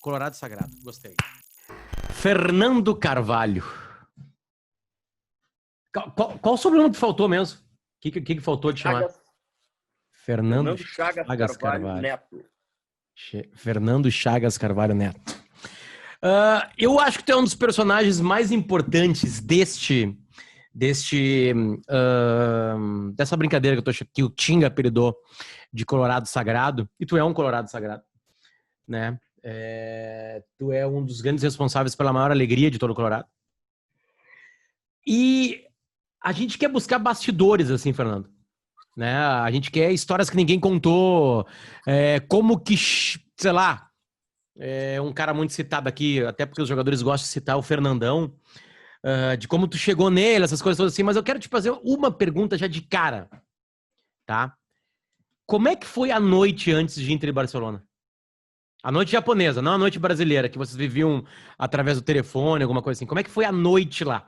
Colorado Sagrado. Gostei. Fernando Carvalho. Qual o sobrenome que faltou mesmo? O que faltou de chamar? Fernando Chagas Carvalho Neto. Fernando Chagas Carvalho Neto. Eu acho que tu é um dos personagens mais importantes dessa brincadeira que o Tinga apelidou de Colorado Sagrado. E tu é um Colorado Sagrado, né? Tu é um dos grandes responsáveis pela maior alegria de todo o Colorado. E a gente quer buscar bastidores, assim, Fernando. Né? A gente quer histórias que ninguém contou. Como que, sei lá, um cara muito citado aqui, até porque os jogadores gostam de citar o Fernandão, de como tu chegou nele, essas coisas todas assim. Mas eu quero te fazer uma pergunta já de cara, tá? Como é que foi a noite antes de Inter e Barcelona? A noite japonesa, não a noite brasileira, que vocês viviam através do telefone, alguma coisa assim. Como é que foi a noite lá?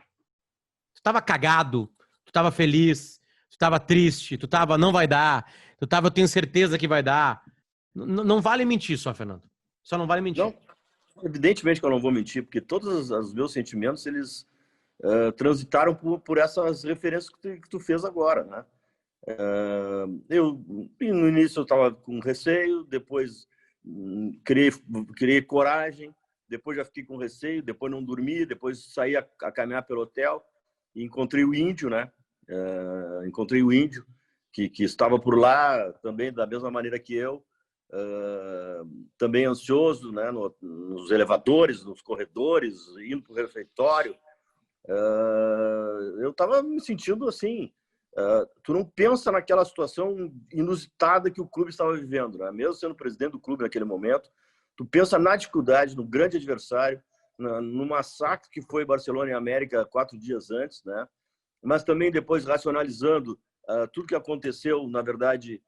Tu tava cagado? Tu tava feliz? Tu tava triste? Tu tava, não vai dar? Tu tava, eu tenho certeza que vai dar? Não vale mentir só, Fernando. Só não vale mentir. Não, evidentemente que eu não vou mentir, porque todos os meus sentimentos, eles transitaram por essas referências que tu fez agora, né? No início eu estava com receio, depois criei coragem, depois já fiquei com receio, depois não dormi, depois saí a caminhar pelo hotel e encontrei o Índio, né? Encontrei o Índio, que estava por lá também da mesma maneira que eu, também ansioso, né? Nos elevadores, nos corredores, indo para o refeitório. Eu estava me sentindo assim. Tu não pensa naquela situação inusitada que o clube estava vivendo, né? Mesmo sendo presidente do clube naquele momento, tu pensa na dificuldade, no grande adversário, no massacre que foi Barcelona e América 4 dias antes, né? Mas também depois racionalizando tudo que aconteceu, na verdade,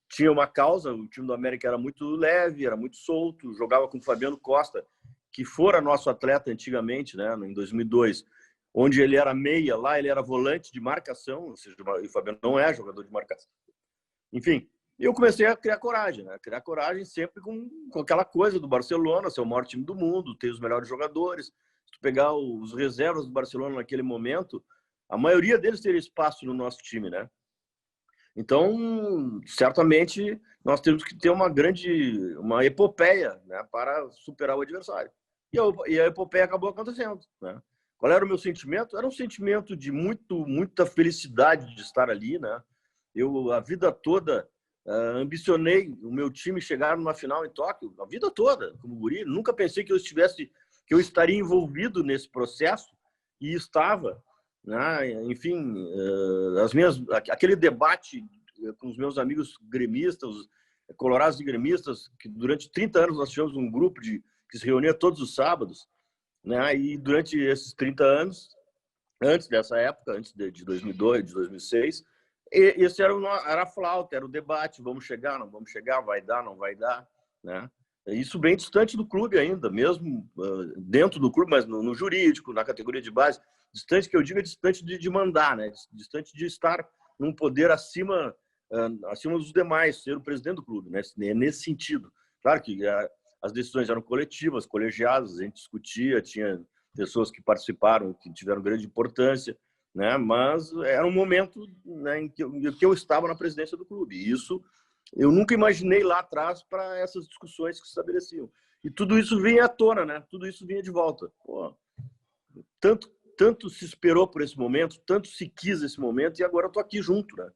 tinha uma causa. O time do América era muito leve, era muito solto, jogava com o Fabiano Costa, que fora nosso atleta antigamente, né? Em 2002. Onde ele era meia, lá ele era volante de marcação, ou seja, o Fabiano não é jogador de marcação. Enfim, eu comecei a criar coragem, né? Criar coragem sempre com aquela coisa do Barcelona, ser o maior time do mundo, ter os melhores jogadores. Se tu pegar os reservas do Barcelona naquele momento, a maioria deles teria espaço no nosso time, né? Então, certamente, nós temos que ter uma epopeia, né, para superar o adversário. E a epopeia acabou acontecendo, né? Qual era o meu sentimento? Era um sentimento de muita felicidade de estar ali, né? Eu, a vida toda, ambicionei o meu time chegar numa final em Tóquio, a vida toda, como guri. Nunca pensei que eu estaria envolvido nesse processo, e estava, né? Enfim, aquele debate com os meus amigos gremistas, colorados e gremistas, que durante 30 anos nós tivemos um grupo que se reunia todos os sábados, né? E durante esses 30 anos, antes dessa época, antes de 2002, de 2006, esse era a flauta, era o debate: vamos chegar, não vamos chegar, vai dar, não vai dar, né? Isso bem distante do clube ainda, mesmo dentro do clube, mas no jurídico, na categoria de base. Distante, que eu digo, é distante de mandar, né? Distante de estar num poder acima dos demais, ser o presidente do clube, né? Nesse sentido. Claro que as decisões eram coletivas, colegiadas, a gente discutia, tinha pessoas que participaram, que tiveram grande importância, né? Mas era um momento, né, em que eu estava na presidência do clube. E isso eu nunca imaginei lá atrás para essas discussões que se estabeleciam. E tudo isso vinha à tona, né? Tudo isso vinha de volta. Pô, tanto se esperou por esse momento, tanto se quis esse momento, e agora eu tô aqui junto, né?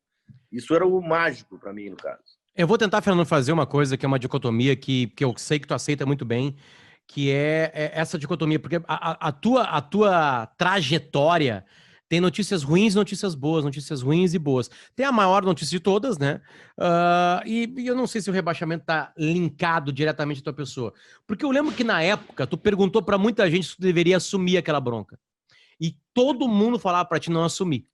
Isso era o mágico para mim, no caso. Eu vou tentar, Fernando, fazer uma coisa que é uma dicotomia que eu sei que tu aceita muito bem, que é essa dicotomia, porque a tua trajetória tem notícias ruins, notícias boas, notícias ruins e boas. Tem a maior notícia de todas, né? E eu não sei se o rebaixamento tá linkado diretamente à tua pessoa. Porque eu lembro que na época tu perguntou para muita gente se tu deveria assumir aquela bronca. E todo mundo falava para ti não assumir.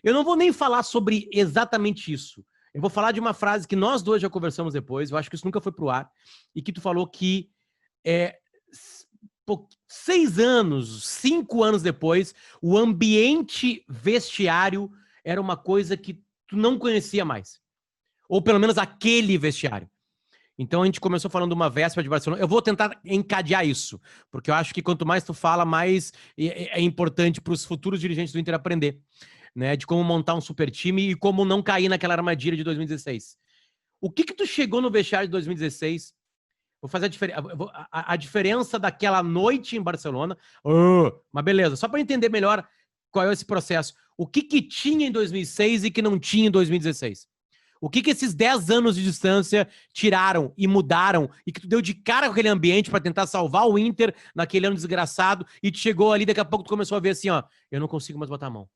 Eu não vou nem falar sobre exatamente isso. Eu vou falar de uma frase que nós dois já conversamos depois, eu acho que isso nunca foi pro ar, e que tu falou que 6 anos, 5 anos depois, o ambiente vestiário era uma coisa que tu não conhecia mais. Ou pelo menos aquele vestiário. Então a gente começou falando uma véspera de Barcelona. Eu vou tentar encadear isso, porque eu acho que quanto mais tu fala, mais é importante para os futuros dirigentes do Inter aprender, né? De como montar um super time e como não cair naquela armadilha de 2016. O que tu chegou no vestiário de 2016? Vou fazer a diferença daquela noite em Barcelona. Mas beleza, só para entender melhor qual é esse processo. O que tinha em 2006 e que não tinha em 2016? O que esses 10 anos de distância tiraram e mudaram e que tu deu de cara com aquele ambiente para tentar salvar o Inter naquele ano desgraçado e tu chegou ali, daqui a pouco tu começou a ver assim, ó, eu não consigo mais botar a mão.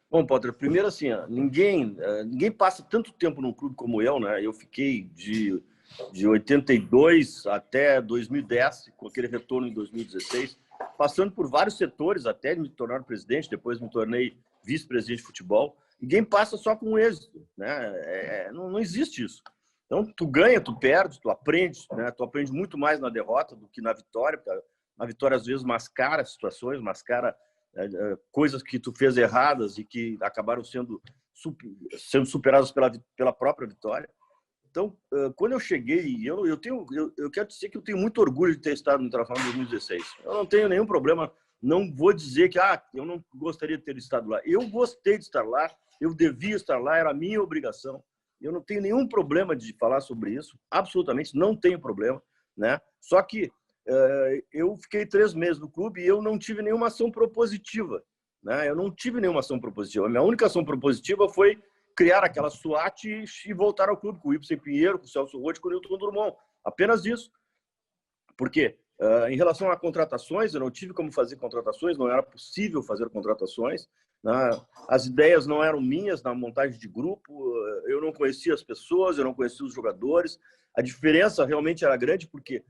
Bom, Potter, primeiro assim, ó, ninguém passa tanto tempo num clube como eu, né? Eu fiquei de 82 até 2010, com aquele retorno em 2016, passando por vários setores até me tornar presidente, depois me tornei vice-presidente de futebol. Ninguém passa só com êxito, né? Não existe isso. Então, tu ganha, tu perde, tu aprende, né? Tu aprende muito mais na derrota do que na vitória, porque na vitória às vezes mascara situações, mascara coisas que tu fez erradas e que acabaram sendo superadas pela própria vitória. Então, quando eu cheguei, eu quero dizer que eu tenho muito orgulho de ter estado no Internacional em 2016. Eu não tenho nenhum problema, não vou dizer que eu não gostaria de ter estado lá. Eu gostei de estar lá, eu devia estar lá, era a minha obrigação. Eu não tenho nenhum problema de falar sobre isso, absolutamente não tenho problema, né? Só que eu fiquei 3 meses no clube e eu não tive nenhuma ação propositiva, né? Eu não tive nenhuma ação propositiva. A minha única ação propositiva foi criar aquela SWAT e voltar ao clube com o Ibsen Pinheiro, com o Celso Roth, com o Nilton Drummond. Apenas isso. Porque, em relação a contratações, eu não tive como fazer contratações, não era possível fazer contratações. Né? As ideias não eram minhas na montagem de grupo, eu não conhecia as pessoas, eu não conhecia os jogadores. A diferença realmente era grande porque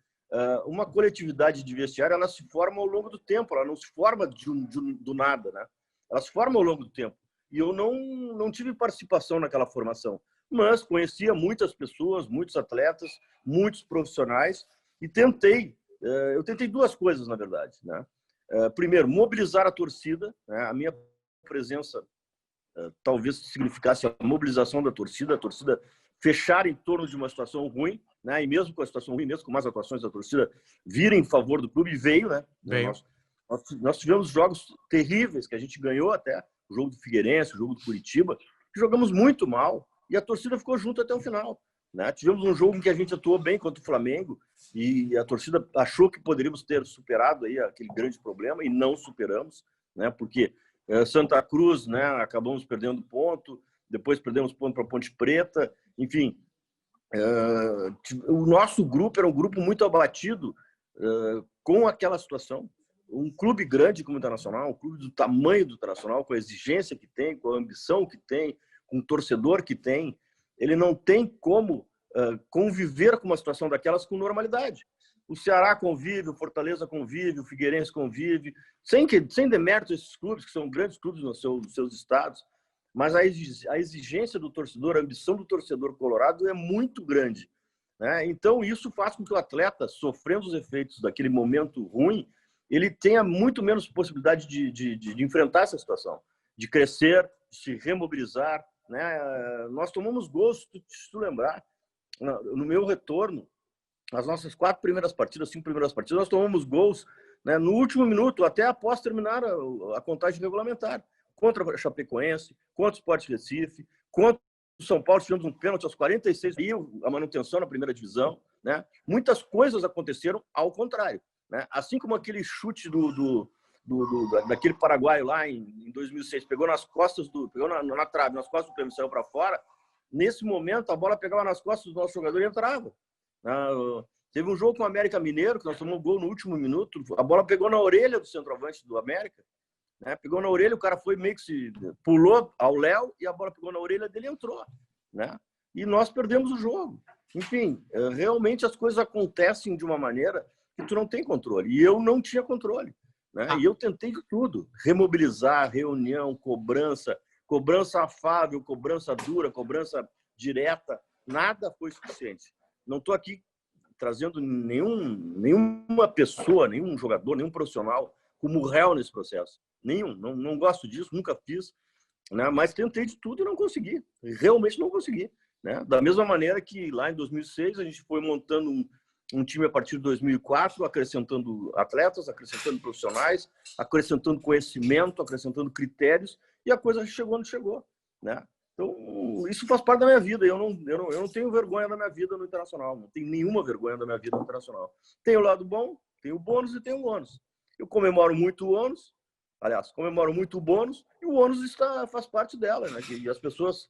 uma coletividade de vestiário ela se forma ao longo do tempo, ela não se forma do nada, né? Ela se forma ao longo do tempo. E eu não tive participação naquela formação, mas conhecia muitas pessoas, muitos atletas, muitos profissionais e eu tentei 2 coisas, na verdade, né? Primeiro, mobilizar a torcida, né? A minha presença talvez significasse a mobilização da torcida, a torcida fechar em torno de uma situação ruim, né? E mesmo com a situação ruim, mesmo com mais atuações da torcida, vir em favor do clube, e veio, né? Veio. Nós tivemos jogos terríveis que a gente ganhou até, o jogo do Figueirense, o jogo do Curitiba, que jogamos muito mal e a torcida ficou junto até o final, né? Tivemos um jogo em que a gente atuou bem contra o Flamengo e a torcida achou que poderíamos ter superado aí aquele grande problema e não superamos, né? Porque Santa Cruz, né? Acabamos perdendo ponto, depois perdemos ponto para Ponte Preta, enfim. O nosso grupo era um grupo muito abatido com aquela situação. Um clube grande como o Internacional, um clube do tamanho do Internacional, com a exigência que tem, com a ambição que tem, com o torcedor que tem, ele não tem como conviver com uma situação daquelas com normalidade. O Ceará convive, o Fortaleza convive, o Figueirense convive, sem demérito esses clubes, que são grandes clubes nos seus estados, mas a exigência do torcedor, a ambição do torcedor colorado é muito grande, né? Então, isso faz com que o atleta, sofrendo os efeitos daquele momento ruim, ele tenha muito menos possibilidade de enfrentar essa situação, de crescer, de se remobilizar, né? Nós tomamos gols, se tu lembrar, no meu retorno, nas nossas 5 primeiras partidas, nós tomamos gols, né, no último minuto, até após terminar a contagem regulamentar. Contra a Chapecoense, contra o Sport Recife, contra o São Paulo, tivemos um pênalti aos 46, e a manutenção na primeira divisão. Né? Muitas coisas aconteceram ao contrário. Né? Assim como aquele chute daquele paraguaio lá em 2006, pegou nas costas pegou na trave, nas costas do prêmio, saiu para fora. Nesse momento, a bola pegava nas costas do nosso jogador e entrava. Teve um jogo com o América Mineiro, que nós tomamos um gol no último minuto, a bola pegou na orelha do centroavante do América, né? Pegou na orelha, o cara foi meio que pulou ao Léo e a bola pegou na orelha dele e entrou, né? E nós perdemos o jogo. Enfim, realmente as coisas acontecem de uma maneira que tu não tem controle. E eu não tinha controle, né? E eu tentei de tudo, remobilizar, reunião, cobrança afável, cobrança dura, cobrança direta, nada foi suficiente. Não estou aqui trazendo nenhuma pessoa, nenhum jogador, nenhum profissional como réu nesse processo. Nenhum. Não gosto disso, nunca fiz, né? Mas tentei de tudo e não consegui. Realmente não consegui. né? Da mesma maneira que lá em 2006 a gente foi montando um time a partir de 2004, acrescentando atletas, acrescentando profissionais, acrescentando conhecimento, acrescentando critérios, e a coisa chegou onde chegou, né? Então, isso faz parte da minha vida. Eu não tenho vergonha da minha vida no Internacional. Não tenho nenhuma vergonha da minha vida no Internacional. Tem o lado bom, tem o bônus e tem o ônus. Eu comemoro muito o ônus, aliás, comemoro muito o bônus, e o ônus faz parte dela, né? E as pessoas...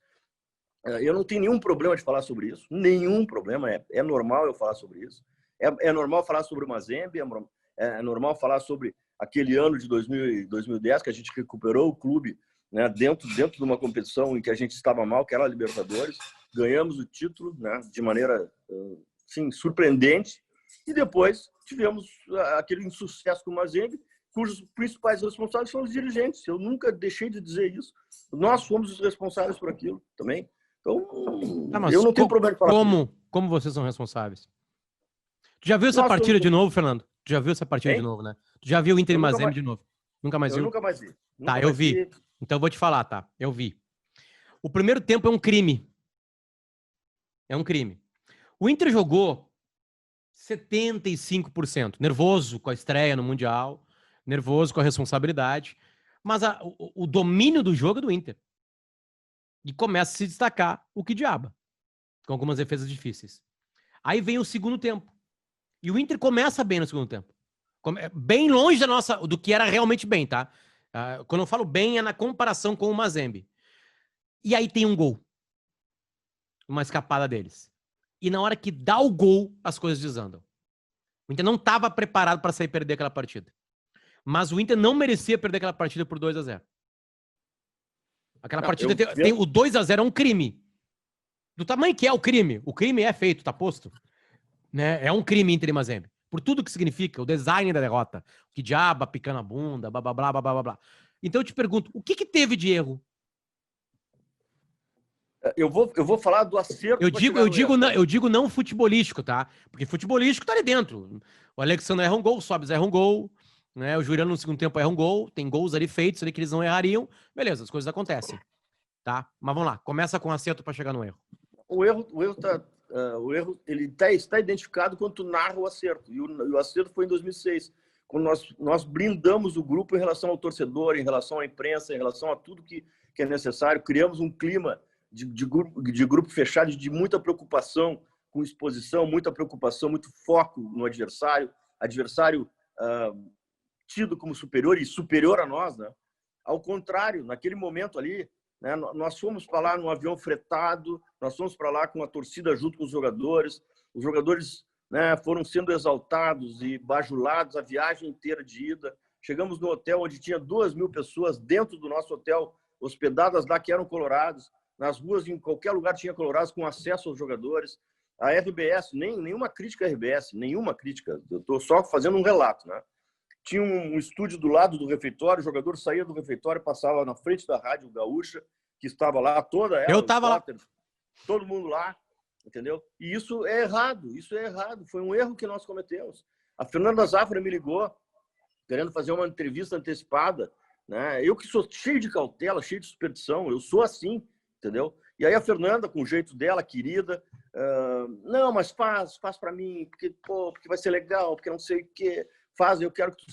Eu não tenho nenhum problema de falar sobre isso. Nenhum problema. É normal eu falar sobre isso. É normal falar sobre o Mazembe, é normal falar sobre aquele ano de 2010 que a gente recuperou o clube, né, dentro de uma competição em que a gente estava mal, que era a Libertadores. Ganhamos o título, né, de maneira sim, surpreendente. E depois tivemos aquele insucesso com o Mazembe, cujos principais responsáveis são os dirigentes. Eu nunca deixei de dizer isso. Nós fomos os responsáveis por aquilo também. Então, eu não tenho problema de falar. Como vocês são responsáveis? Tu já viu essa Nós partida somos... de novo, Fernando? Tu já viu essa partida de novo, né? Tu já viu o Inter e Mazembe de novo? Nunca mais viu? Eu nunca mais vi. Tá, eu vi. Então eu vou te falar, tá? Eu vi. O primeiro tempo é um crime. É um crime. O Inter jogou 75%. Nervoso com a estreia no Mundial, nervoso com a responsabilidade, mas o domínio do jogo é do Inter. E começa a se destacar o que diaba, com algumas defesas difíceis. Aí vem o segundo tempo. E o Inter começa bem no segundo tempo. Bem longe do que era realmente bem, tá? Quando eu falo bem, é na comparação com o Mazembe. E aí tem um gol. Uma escapada deles. E na hora que dá o gol, as coisas desandam. O Inter não estava preparado para sair e perder aquela partida. Mas o Inter não merecia perder aquela partida por 2-0. Aquela partida tem o 2-0 é um crime. Do tamanho que é o crime. O crime é feito, tá posto. Né? É um crime Inter e Mazembe. Por tudo que significa, o design da derrota. Que diaba, picando a bunda, blá, blá, blá, blá, blá, blá. Então eu te pergunto, o que teve de erro? Eu vou falar do acerto. Eu digo não futebolístico, tá? Porque futebolístico tá ali dentro. O Alexandre erra um gol, o Sobis erra um gol, né? O Juliano no segundo tempo erra um gol, tem gols ali feitos ali que eles não errariam. Beleza, as coisas acontecem, tá? Mas vamos lá, começa com acerto para chegar no erro. O erro ele está identificado quando tu narra o acerto. E o acerto foi em 2006, quando nós blindamos o grupo em relação ao torcedor, em relação à imprensa, em relação a tudo que é necessário. Criamos um clima de grupo fechado, de muita preocupação com exposição, muita preocupação, muito foco no adversário tido como superior e superior a nós, né? Ao contrário, naquele momento ali, né, nós fomos para lá num avião fretado, nós fomos para lá com a torcida junto com os jogadores, né, foram sendo exaltados e bajulados a viagem inteira de ida. Chegamos no hotel onde tinha 2.000 pessoas dentro do nosso hotel, hospedadas lá, que eram colorados. Nas ruas, em qualquer lugar, tinha colorados com acesso aos jogadores. A RBS, nenhuma crítica à RBS, nenhuma crítica. Eu estou só fazendo um relato, né? Tinha um estúdio do lado do refeitório, o jogador saía do refeitório, passava na frente da Rádio Gaúcha, que estava lá, toda ela. Eu estava lá. Todo mundo lá, entendeu? E isso é errado, Foi um erro que nós cometemos. A Fernanda Zafra me ligou, querendo fazer uma entrevista antecipada, né? Eu que sou cheio de cautela, cheio de superstição, eu sou assim, entendeu? E aí a Fernanda, com o jeito dela, querida, não, mas faz para mim, porque vai ser legal, porque não sei o quê. Eu quero que tu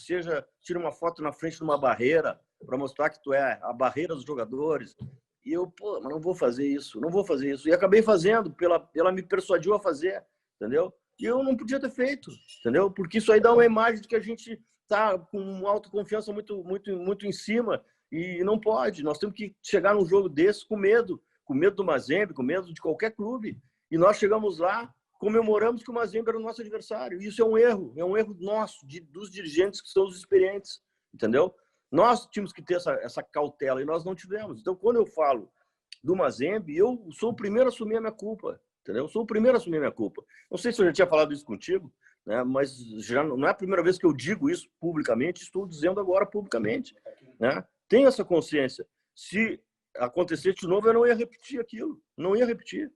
tire uma foto na frente de uma barreira para mostrar que tu é a barreira dos jogadores. E eu, mas não vou fazer isso. E acabei fazendo, ela me persuadiu a fazer, entendeu? E eu não podia ter feito, entendeu? Porque isso aí dá uma imagem de que a gente tá com uma autoconfiança muito, muito, muito em cima e não pode. Nós temos que chegar num jogo desse com medo do Mazembe, com medo de qualquer clube. E nós chegamos lá, comemoramos que o Mazembe era o nosso adversário. Isso é um erro nosso, dos dirigentes que são os experientes, entendeu? Nós tínhamos que ter essa cautela e nós não tivemos. Então, quando eu falo do Mazembe, eu sou o primeiro a assumir a minha culpa, entendeu? Eu sou o primeiro a assumir a minha culpa. Não sei se eu já tinha falado isso contigo, né? Mas já não é a primeira vez que eu digo isso publicamente, estou dizendo agora publicamente, né? Tenho essa consciência. Se acontecesse de novo, eu não ia repetir aquilo, não ia repetir.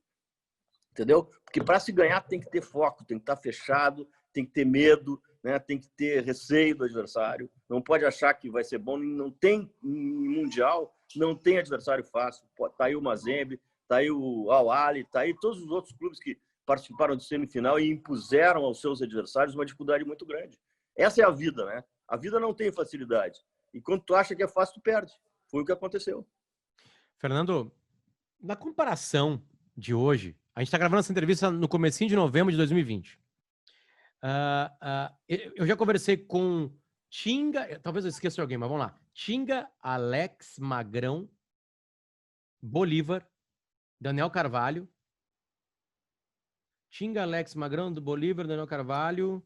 Entendeu? Porque para se ganhar tem que ter foco, tem que estar fechado, tem que ter medo, né? Tem que ter receio do adversário. Não pode achar que vai ser bom. Não tem mundial, não tem adversário fácil. Tá aí o Mazembe, tá aí o Al-Ahly, tá aí todos os outros clubes que participaram de semifinal e impuseram aos seus adversários uma dificuldade muito grande. Essa é a vida, né? A vida não tem facilidade. E quando tu acha que é fácil, tu perde. Foi o que aconteceu. Fernando, na comparação de hoje, a gente está gravando essa entrevista no comecinho de novembro de 2020. Eu já conversei com Tinga, talvez eu esqueça de alguém, mas vamos lá. Tinga, Alex, Magrão, Bolívar, Daniel Carvalho. Tinga, Alex, Magrão, do Bolívar, Daniel Carvalho.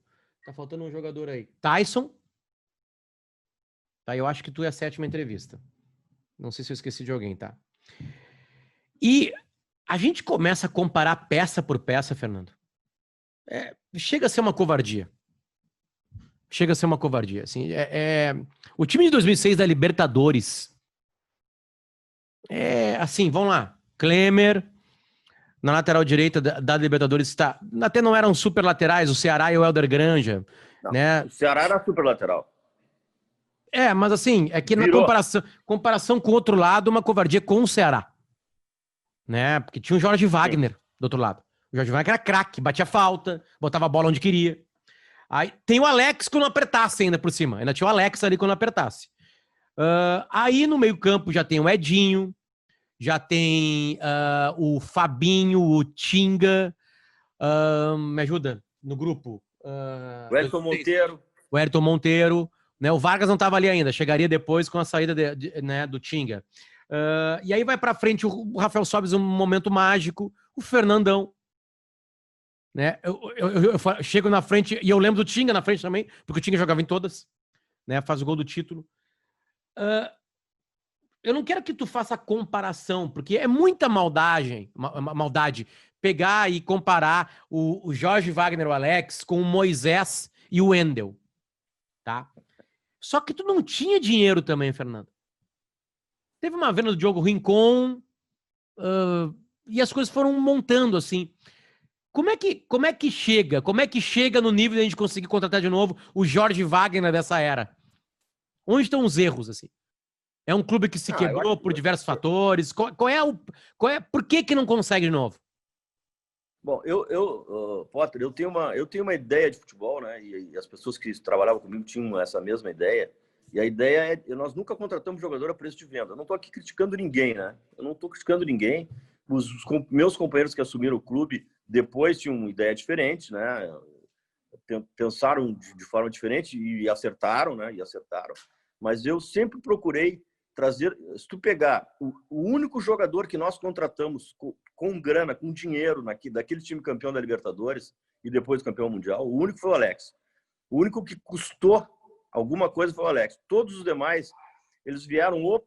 Tá faltando um jogador aí. Tyson. Tá, eu acho que tu é a 7ª entrevista. Não sei se eu esqueci de alguém, tá? E a gente começa a comparar peça por peça, Fernando. Chega a ser uma covardia. Chega a ser uma covardia. Assim, o time de 2006 da Libertadores. Assim, vamos lá. Klemer, na lateral direita da Libertadores, está. Até não eram super laterais, o Ceará e o Helder Granja. Não, né? O Ceará era super lateral. Mas assim, é que na comparação com o outro lado, uma covardia com o Ceará. Né? Porque tinha o Jorge Wagner do outro lado. O Jorge Wagner era craque, batia falta, botava a bola onde queria. Aí tem o Alex quando apertasse ainda por cima. Ainda tinha o Alex ali quando apertasse. Aí no meio-campo já tem o Edinho, já tem o Fabinho, o Tinga. Me ajuda no grupo. O Elton Monteiro. O Ayrton Monteiro. Né? O Vargas não estava ali ainda, chegaria depois com a saída né, do Tinga. E aí vai para frente o Rafael Sobis, um momento mágico, o Fernandão. Né? Eu chego na frente, e eu lembro do Tinga na frente também, porque o Tinga jogava em todas, né? Faz o gol do título. Eu não quero que tu faça comparação, porque é muita maldade pegar e comparar o Jorge Wagner, o Alex, com o Moisés e o Wendel. Tá? Só que tu não tinha dinheiro também, Fernando. Teve uma venda do Diogo Rincon, e as coisas foram montando assim. Como é que chega? Como é que chega no nível de a gente conseguir contratar de novo o Jorge Wagner dessa era? Onde estão os erros, assim? É um clube que se quebrou por diversos fatores? Por que não consegue de novo? Bom, Potter, eu tenho uma ideia de futebol, né? E as pessoas que trabalhavam comigo tinham essa mesma ideia. E a ideia nós nunca contratamos jogador a preço de venda. Eu não estou aqui criticando ninguém, né? Eu não estou criticando ninguém. Os meus companheiros que assumiram o clube depois tinham uma ideia diferente, né? Pensaram de forma diferente e acertaram, né? Mas eu sempre procurei trazer. Se tu pegar o único jogador que nós contratamos com grana, com dinheiro daquele time campeão da Libertadores e depois campeão mundial, o único foi o Alex. O único que custou alguma coisa foi o Alex. Todos os demais, eles vieram ou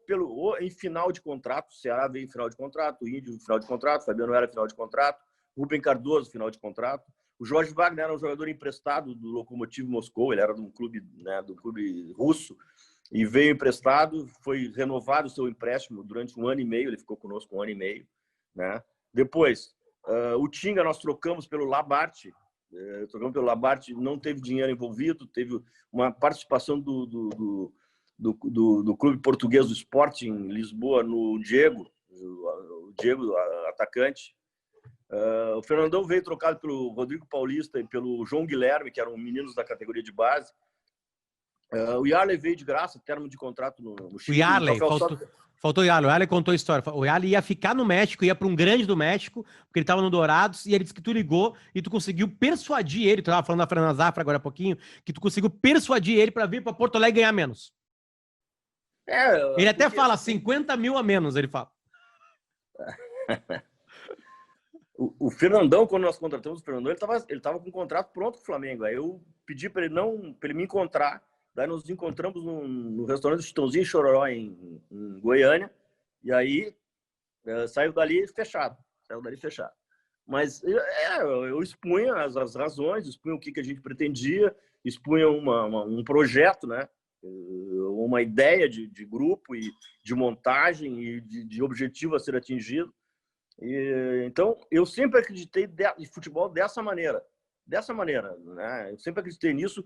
em final de contrato. O Ceará veio em final de contrato, o Índio em final de contrato, o Fabiano era final de contrato, o Rubem Cardoso final de contrato. O Jorge Wagner era um jogador emprestado do Lokomotiv Moscou, ele era de um clube, né, do clube russo, e veio emprestado, foi renovado o seu empréstimo durante 1 ano e meio, ele ficou conosco 1 ano e meio. Né? Depois, o Tinga nós trocamos pelo Labarte, não teve dinheiro envolvido, teve uma participação do clube português do Sporting Lisboa no Diego, atacante. O Fernandão veio trocado pelo Rodrigo Paulista e pelo João Guilherme, que eram meninos da categoria de base. O Yarley veio de graça, termo de contrato no Chile. O Yarley, faltou o Yarley. O Yarley contou a história. O Yarley ia ficar no México, ia para um grande do México, porque ele estava no Dourados, e ele disse que tu ligou e tu conseguiu persuadir ele, tu estava falando da Fernanda Zafra agora há pouquinho, que tu conseguiu persuadir ele para vir para Porto Alegre e ganhar menos. Ele até fala 50 mil a menos, ele fala. O Fernandão, quando nós contratamos o Fernandão, ele tava com o contrato pronto com o Flamengo. Aí eu pedi para ele me encontrar. Daí nos encontramos no restaurante do Chitãozinho Chororó em Goiânia. E aí saiu dali fechado. Mas eu expunha as razões, expunha o que a gente pretendia, expunha um projeto, né? Uma ideia de grupo e de montagem e de objetivo a ser atingido. Então, eu sempre acreditei em futebol dessa maneira, né? Eu sempre acreditei nisso.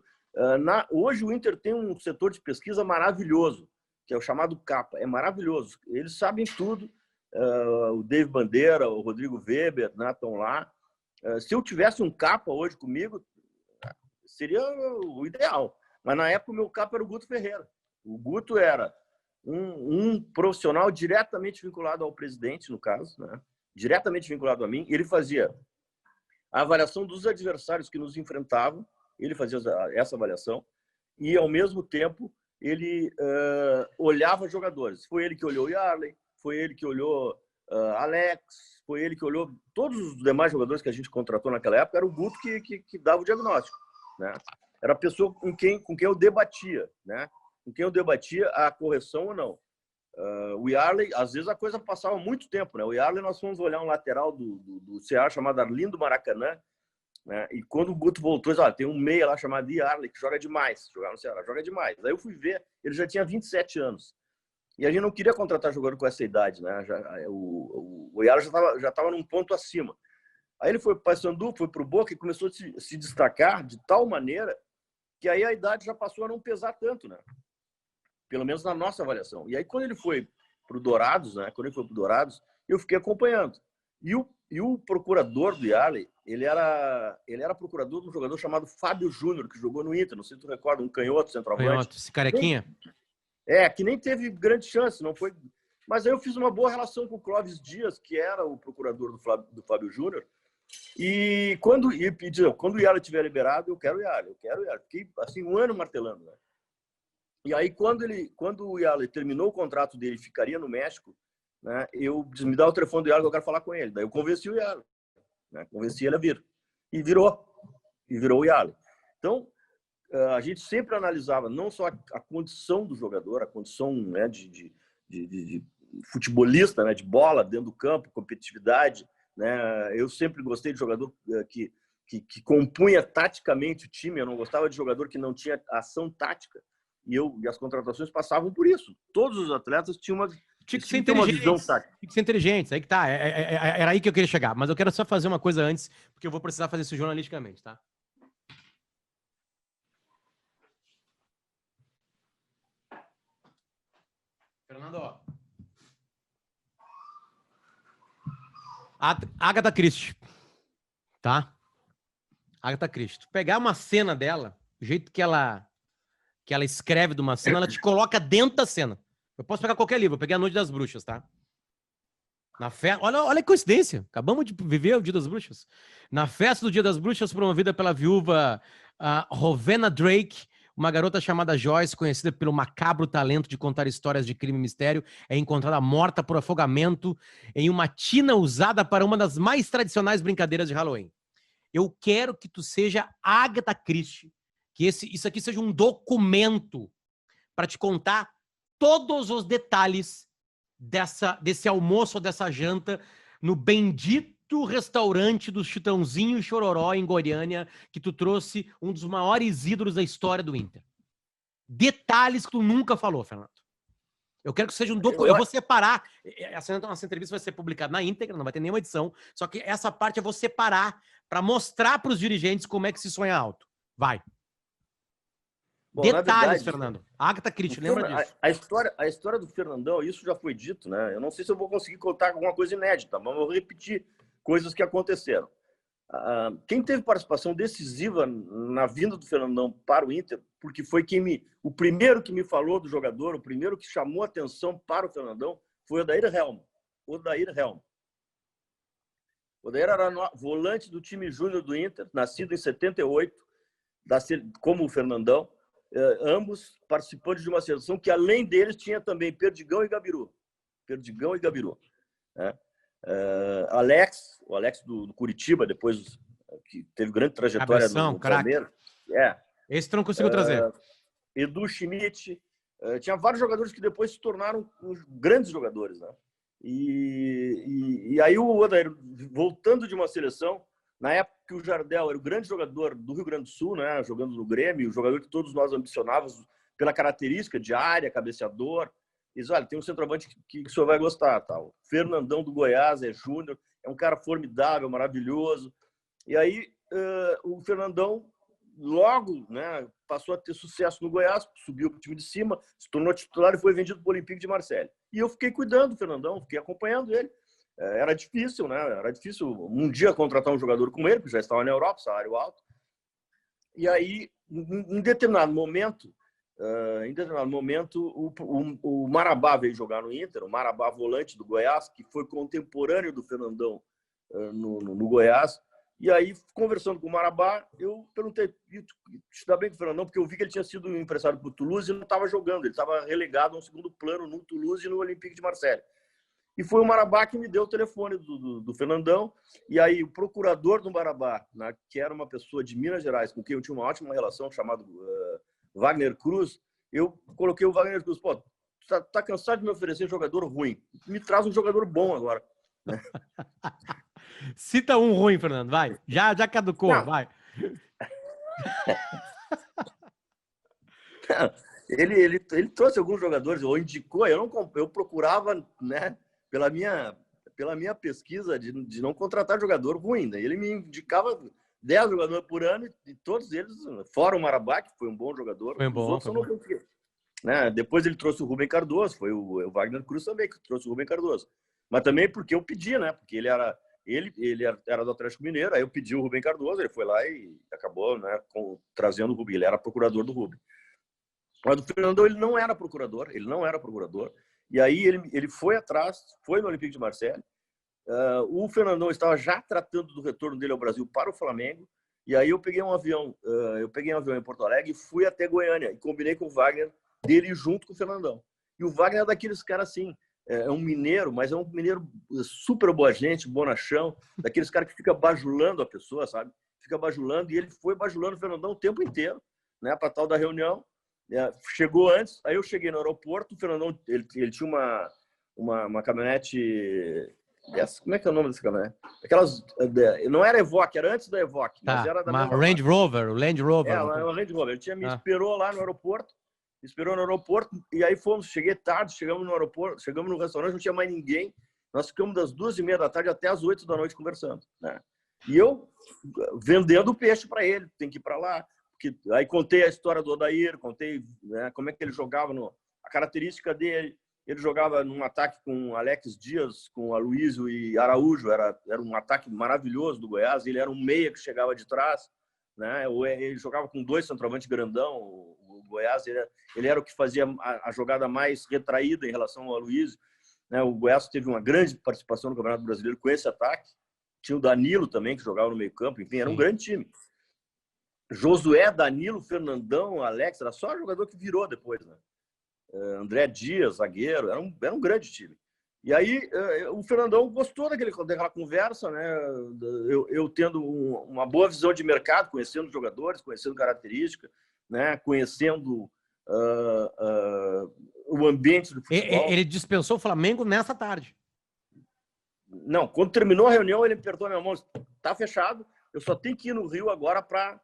Hoje o Inter tem um setor de pesquisa maravilhoso, que é o chamado CAPA. É maravilhoso. Eles sabem tudo. o Dave Bandeira, o Rodrigo Weber, né, estão lá. Se eu tivesse um capa hoje comigo, seria o ideal. Mas na época o meu capa era o Guto Ferreira. O Guto era um profissional diretamente vinculado ao presidente, no caso, né? Diretamente vinculado a mim. Ele fazia a avaliação dos adversários que nos enfrentavam, ele fazia essa avaliação, e, ao mesmo tempo, ele olhava jogadores. Foi ele que olhou o Yarley, foi ele que olhou Alex, foi ele que olhou todos os demais jogadores que a gente contratou naquela época. Era o Guto que dava o diagnóstico, né? Era a pessoa com quem eu debatia, né? Com quem eu debatia a correção ou não. O Yarley, às vezes a coisa passava muito tempo, né? O Yarley, nós fomos olhar um lateral do Ceará chamado Arlindo Maracanã, né? E quando o Guto voltou, tem um meia lá chamado Yarley que joga demais, jogar no Ceará, joga demais. Aí eu fui ver, ele já tinha 27 anos. E a gente não queria contratar jogador com essa idade, né? O Yarley já estava num ponto acima. Aí ele foi para o Paysandu, foi para o Boca e começou a se destacar de tal maneira que aí a idade já passou a não pesar tanto, né? Pelo menos na nossa avaliação. E aí, quando ele foi para o Dourados, né? Quando ele foi para o Dourados, eu fiquei acompanhando. E o procurador do Yarley, ele era procurador de um jogador chamado Fábio Júnior, que jogou no Inter. Não sei se tu recorda, um canhoto, centroavante. Canhoto, esse carequinha? Que nem teve grande chance, não foi. Mas aí eu fiz uma boa relação com o Clóvis Dias, que era o procurador do Fábio Júnior. E quando o Yarley tiver liberado, eu quero o Yarley. Fiquei assim um ano martelando, né? E aí, quando o Yarley terminou o contrato dele e ficaria no México, né, eu disse, me dá o telefone do Yarley que eu quero falar com ele. Daí eu convenci o Yarley, né, convenci ele a vir. E virou o Yarley. Então, a gente sempre analisava não só a condição do jogador, a condição, né, de futebolista, né, de bola dentro do campo, competitividade, né? Eu sempre gostei de jogador que compunha taticamente o time. Eu não gostava de jogador que não tinha ação tática. E as contratações passavam por isso. Todos os atletas tinham uma visão tática. Tinha que ser inteligentes. Aí que tá. Era aí que eu queria chegar. Mas eu quero só fazer uma coisa antes, porque eu vou precisar fazer isso jornalisticamente, tá? Fernando. Agatha Christie. Tá? Agatha Christie. Pegar uma cena dela, o jeito que ela escreve de uma cena, ela te coloca dentro da cena. Eu posso pegar qualquer livro, eu peguei A Noite das Bruxas, tá? Olha que coincidência, acabamos de viver o Dia das Bruxas. Na festa do Dia das Bruxas, promovida pela viúva Rowena Drake, uma garota chamada Joyce, conhecida pelo macabro talento de contar histórias de crime e mistério, é encontrada morta por afogamento em uma tina usada para uma das mais tradicionais brincadeiras de Halloween. Eu quero que tu seja Agatha Christie, que isso aqui seja um documento para te contar todos os detalhes desse almoço ou dessa janta no bendito restaurante do Chitãozinho Chororó, em Goiânia, que tu trouxe um dos maiores ídolos da história do Inter. Detalhes que tu nunca falou, Fernando. Eu quero que seja um documento. Eu vou separar. Essa entrevista vai ser publicada na íntegra, não vai ter nenhuma edição. Só que essa parte eu vou separar para mostrar para os dirigentes como é que se sonha alto. Vai. Bom, detalhes, verdade, Fernando. Agatha Christie, lembra disso? A história do Fernandão, isso já foi dito, né? Eu não sei se eu vou conseguir contar alguma coisa inédita, mas eu vou repetir coisas que aconteceram. Quem teve participação decisiva na vinda do Fernandão para o Inter, porque foi o primeiro que me falou do jogador, o primeiro que chamou atenção para o Fernandão, foi o Odair Helm. O Odair era volante do time júnior do Inter, nascido em 78, como o Fernandão. Ambos participantes de uma seleção que, além deles, tinha também Perdigão e Gabiru. Né? O Alex do Curitiba, depois que teve grande trajetória no Palmeiras. Esse tu não conseguiu trazer. Edu Schmidt. Tinha vários jogadores que depois se tornaram grandes jogadores, né? E aí o Odair, voltando de uma seleção, na época que o Jardel era o grande jogador do Rio Grande do Sul, né, jogando no Grêmio, o jogador que todos nós ambicionávamos pela característica de área, cabeceador. Diz, olha, tem um centroavante que o senhor vai gostar, tal. Fernandão do Goiás, é júnior, é um cara formidável, maravilhoso. E aí o Fernandão logo, né, passou a ter sucesso no Goiás, subiu para o time de cima, se tornou titular e foi vendido para o Olympique de Marseille. E eu fiquei cuidando do Fernandão, fiquei acompanhando ele. Era difícil, né? Era difícil um dia contratar um jogador como ele, que já estava na Europa, salário alto. E aí, em determinado momento, o Marabá veio jogar no Inter, o Marabá volante do Goiás, que foi contemporâneo do Fernandão no Goiás. E aí, conversando com o Marabá, eu perguntei, está bem com o Fernandão, porque eu vi que ele tinha sido emprestado para o Toulouse e não estava jogando, ele estava relegado a um segundo plano no Toulouse e no Olympique de Marseille. E foi o Marabá que me deu o telefone do Fernandão. E aí, o procurador do Marabá, né, que era uma pessoa de Minas Gerais, com quem eu tinha uma ótima relação, chamado Wagner Cruz, eu coloquei o Wagner Cruz. Pô, tá cansado de me oferecer jogador ruim? Me traz um jogador bom agora. Cita um ruim, Fernando, vai. Já caducou, Não. vai. Ele trouxe alguns jogadores, ou indicou, eu procurava, né, pela minha pesquisa de não contratar jogador ruim. Né? Ele me indicava 10 jogadores por ano e todos eles, fora o Marabá, que foi um bom jogador, foi bom, os outros não conseguiram. Né? Depois ele trouxe o Rubem Cardoso, foi o Wagner Cruz também que trouxe o Rubem Cardoso. Mas também porque eu pedi, né? Porque ele era do Atlético Mineiro, aí eu pedi o Rubem Cardoso, ele foi lá e acabou, né, trazendo o Rubem, ele era procurador do Rubem. Mas o Fernandão, ele não era procurador, e aí ele foi atrás, foi no Olympique de Marseille. O Fernandão estava já tratando do retorno dele ao Brasil para o Flamengo, e aí eu peguei um avião em Porto Alegre e fui até Goiânia, e combinei com o Wagner dele junto com o Fernandão. E o Wagner é daqueles caras assim, é um mineiro, mas é um mineiro super boa gente, bonachão, daqueles caras que fica bajulando a pessoa, sabe? Fica bajulando, e ele foi bajulando o Fernandão o tempo inteiro, né, para tal da reunião. Chegou antes, aí eu cheguei no aeroporto, o Fernandão, ele tinha uma caminhonete, como é que é o nome dessa caminhonete? Aquelas, não era Evoque, era antes da Evoque, tá, mas era da uma mesma Range Rover, o Land Rover. uma Range Rover. Ele me esperou lá no aeroporto, e aí cheguei tarde, chegamos no aeroporto, chegamos no restaurante, não tinha mais ninguém, nós ficamos das 2h30 da tarde até as 8 da noite conversando, né? E eu vendendo peixe para ele, tem que ir para lá. Aí contei a história do Odair, contei, né, como é que ele jogava, a característica dele. Ele jogava num ataque com Alex Dias, com Aloysio e Araújo, era um ataque maravilhoso do Goiás. Ele era um meia que chegava de trás, né? Ele jogava com 2 centroavantes grandão. O Goiás, ele era o que fazia a jogada mais retraída em relação ao Aloysio, né? O Goiás teve uma grande participação no Campeonato Brasileiro com esse ataque. Tinha o Danilo também, que jogava no meio-campo. Enfim, era um grande time. Josué, Danilo, Fernandão, Alex, era só jogador que virou depois, né? André Dias, zagueiro, era um grande time. E aí o Fernandão gostou daquela conversa, né? Eu tendo uma boa visão de mercado, conhecendo os jogadores, conhecendo características, né? Conhecendo o ambiente do futebol. Ele dispensou o Flamengo nessa tarde. Não, quando terminou a reunião, ele me apertou a minha mão, tá fechado, eu só tenho que ir no Rio agora para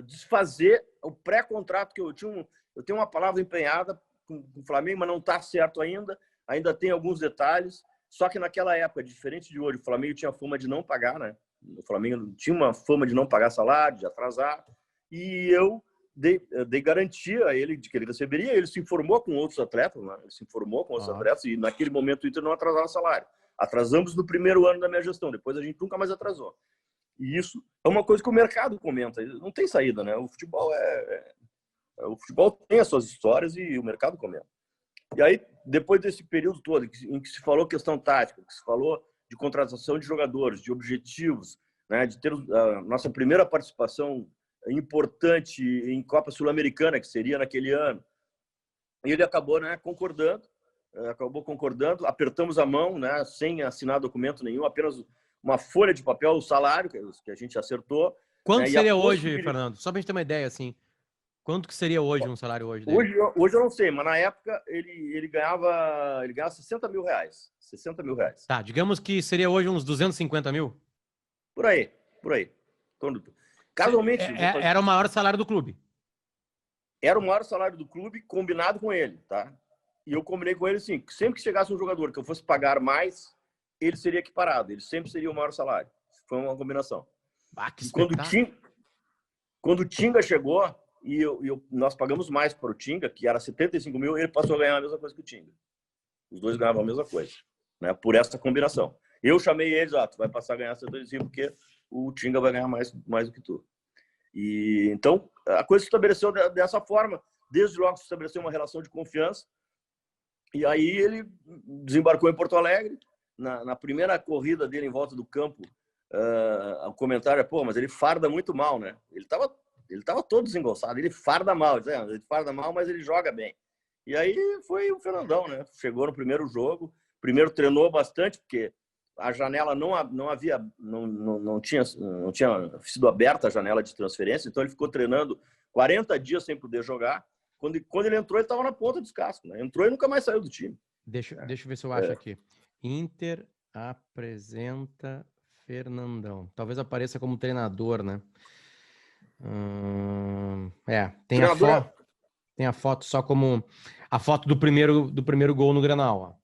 desfazer o pré-contrato que eu tinha. Eu tenho uma palavra empenhada com o Flamengo, mas não está certo ainda. Ainda tem alguns detalhes. Só que naquela época, diferente de hoje, o Flamengo tinha fama de não pagar, né? O Flamengo tinha uma fama de não pagar salário, de atrasar. E eu dei garantia a ele de que ele receberia. Ele se informou com outros atletas, né? Atletas, e naquele momento o Inter não atrasava salário. Atrasamos no primeiro ano da minha gestão. Depois a gente nunca mais atrasou. E isso é uma coisa que o mercado comenta. Não tem saída, né? O futebol tem as suas histórias e o mercado comenta. E aí, depois desse período todo em que se falou questão tática, que se falou de contratação de jogadores, de objetivos, né, de ter a nossa primeira participação importante em Copa Sul-Americana, que seria naquele ano, e ele acabou, né, concordando, apertamos a mão, né, sem assinar documento nenhum, apenas uma folha de papel, o salário que a gente acertou. Quanto né, seria hoje, Fernando? Só pra gente ter uma ideia, assim. Quanto que seria hoje um salário hoje dele? Hoje eu não sei, mas na época ele ganhava 60 mil reais. 60 mil reais. Tá, digamos que seria hoje uns 250 mil? Por aí. Casualmente... Era o maior salário do clube? Era o maior salário do clube, combinado com ele, tá? E eu combinei com ele assim, que sempre que chegasse um jogador que eu fosse pagar mais, ele seria equiparado. Ele sempre seria o maior salário. Foi uma combinação. Ah, que quando o Tinga chegou, nós pagamos mais para o Tinga, que era 75 mil, e ele passou a ganhar a mesma coisa que o Tinga. Os dois ganhavam a mesma coisa, né? Por essa combinação. Eu chamei eles, tu vai passar a ganhar 75 porque o Tinga vai ganhar mais do que tu. E então a coisa se estabeleceu dessa forma. Desde logo se estabeleceu uma relação de confiança. E aí ele desembarcou em Porto Alegre. Na primeira corrida dele em volta do campo, o comentário é, pô, mas ele farda muito mal, né? Ele tava todo desengonçado, ele farda mal, ele farda mal, mas ele joga bem. E aí foi o Fernandão, né? Chegou no primeiro jogo, primeiro treinou bastante, porque a janela não tinha sido aberta, a janela de transferência, então ele ficou treinando 40 dias sem poder jogar. Quando ele entrou, ele estava na ponta dos cascos, né? Entrou e nunca mais saiu do time. Deixa eu ver se eu acho aqui. Inter apresenta Fernandão. Talvez apareça como treinador, né? Tem a foto só como a foto do primeiro gol no Grenal.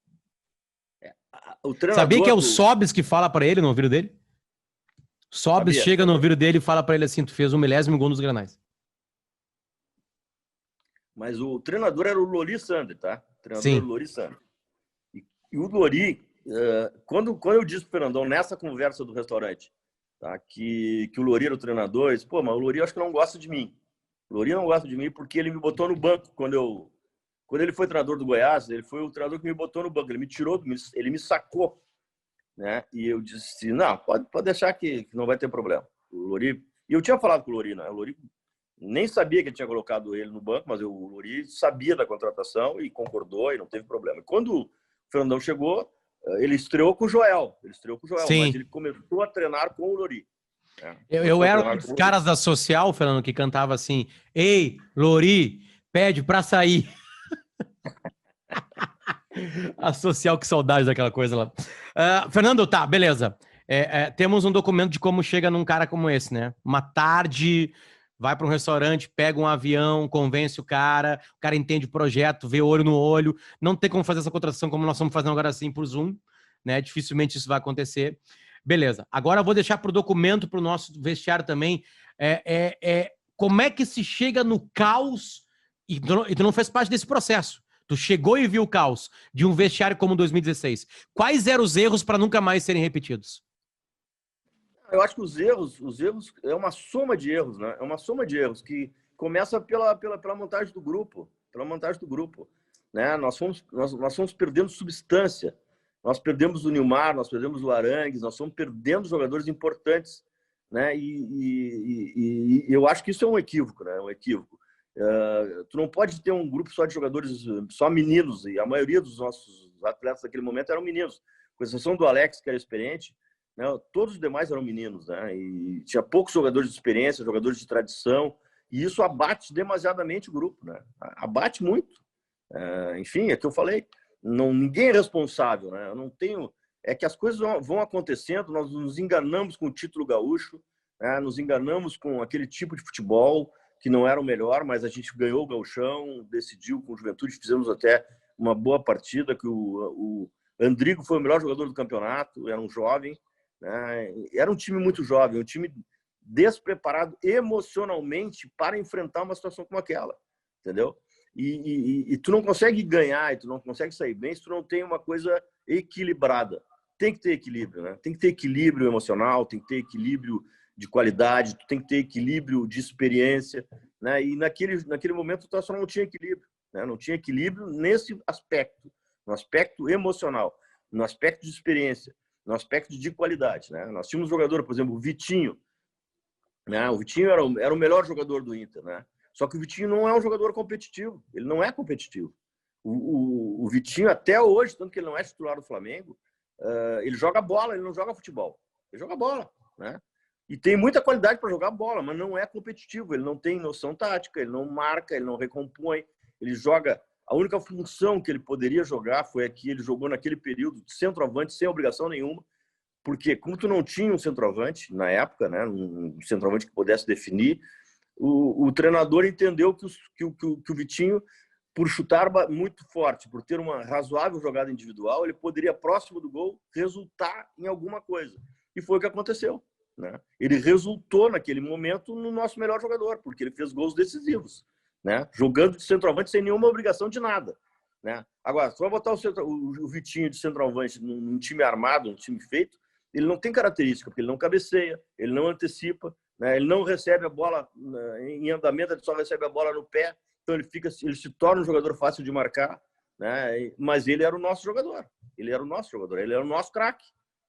Ó. Sabia que é o Sobis que fala para ele no ouvido dele? Sobis chega no ouvido dele e fala para ele assim: tu fez o milésimo gol nos Grenais. Mas o treinador era o Lori Sander, tá? O treinador era o Lori Sander. E o Lori, quando eu disse pro Fernandão, nessa conversa do restaurante, tá, que o Lori era o treinador, eu disse, pô, mas o Lori acho que não gosta de mim. O Lori não gosta de mim porque ele me botou no banco quando ele foi treinador do Goiás, ele foi o treinador que me botou no banco, ele me tirou, ele me sacou, né? E eu disse, não, pode deixar que não vai ter problema. O Lori, e eu tinha falado com o Lori, né? O Lori nem sabia que ele tinha colocado ele no banco, mas o Lori sabia da contratação e concordou e não teve problema. E quando o Fernandão chegou, ele estreou com o Joel. Sim. Mas ele começou a treinar com o Lori. Eu era um dos caras da Social, Fernando, que cantava assim: ei, Lori, pede pra sair. A Social, que saudade daquela coisa lá. Fernando, tá, beleza. Temos um documento de como chega num cara como esse, né? Uma tarde, vai para um restaurante, pega um avião, convence o cara entende o projeto, vê olho no olho. Não tem como fazer essa contratação como nós estamos fazendo agora assim por Zoom, né? Dificilmente isso vai acontecer. Beleza. Agora eu vou deixar para o documento, para o nosso vestiário também. Como é que se chega no caos e tu não fez parte desse processo? Tu chegou e viu o caos de um vestiário como 2016. Quais eram os erros para nunca mais serem repetidos? Eu acho que os erros é uma soma de erros, né? É uma soma de erros que começa pela montagem do grupo, né? Nós fomos perdendo substância. Nós perdemos o Nilmar, nós perdemos o Arangues, nós fomos perdendo jogadores importantes, né? E eu acho que isso é um equívoco, né? Um equívoco. Tu não pode ter um grupo só de jogadores, só meninos, e a maioria dos nossos atletas naquele momento eram meninos, com exceção do Alex, que era experiente, né? Todos os demais eram meninos, né? E tinha poucos jogadores de experiência, jogadores de tradição, e isso abate demasiadamente o grupo, né? Abate muito. Enfim, é que eu falei, ninguém é responsável, né? Eu não tenho... É que as coisas vão acontecendo, nós nos enganamos com o título gaúcho, né? Nos enganamos com aquele tipo de futebol que não era o melhor, mas a gente ganhou o gauchão, decidiu com o Juventude, fizemos até uma boa partida, que o Andrigo foi o melhor jogador do campeonato, era um jovem, né? Era um time muito jovem, um time despreparado emocionalmente para enfrentar uma situação como aquela, entendeu? E tu não consegue ganhar, e tu não consegue sair bem se tu não tem uma coisa equilibrada. Tem que ter equilíbrio, né? Tem que ter equilíbrio emocional, tem que ter equilíbrio de qualidade, tu tem que ter equilíbrio de experiência, né? E naquele momento tu só não tinha equilíbrio, né? Não tinha equilíbrio nesse aspecto, no aspecto emocional, no aspecto de experiência, no aspecto de qualidade, né? Nós tínhamos um jogador, por exemplo, o Vitinho, né? O Vitinho era o melhor jogador do Inter, né? Só que o Vitinho não é um jogador competitivo, ele não é competitivo. O Vitinho até hoje, tanto que ele não é titular do Flamengo, ele joga bola, ele não joga futebol, ele joga bola, né? E tem muita qualidade para jogar bola, mas não é competitivo. Ele não tem noção tática, ele não marca, ele não recompõe. Ele joga... A única função que ele poderia jogar foi a que ele jogou naquele período de centroavante, sem obrigação nenhuma. Porque, como tu não tinha um centroavante na época, né, um centroavante que pudesse definir, o treinador entendeu que o Vitinho, por chutar muito forte, por ter uma razoável jogada individual, ele poderia, próximo do gol, resultar em alguma coisa. E foi o que aconteceu. né? Ele resultou, naquele momento, no nosso melhor jogador, porque ele fez gols decisivos, né? Jogando de centroavante sem nenhuma obrigação de nada, né? Agora, se vai botar o Vitinho de centroavante num time armado, num time feito, ele não tem característica, porque ele não cabeceia, ele não antecipa, né? Ele não recebe a bola em andamento, ele só recebe a bola no pé, então ele se torna um jogador fácil de marcar, né? Mas ele era o nosso jogador, ele era o nosso craque,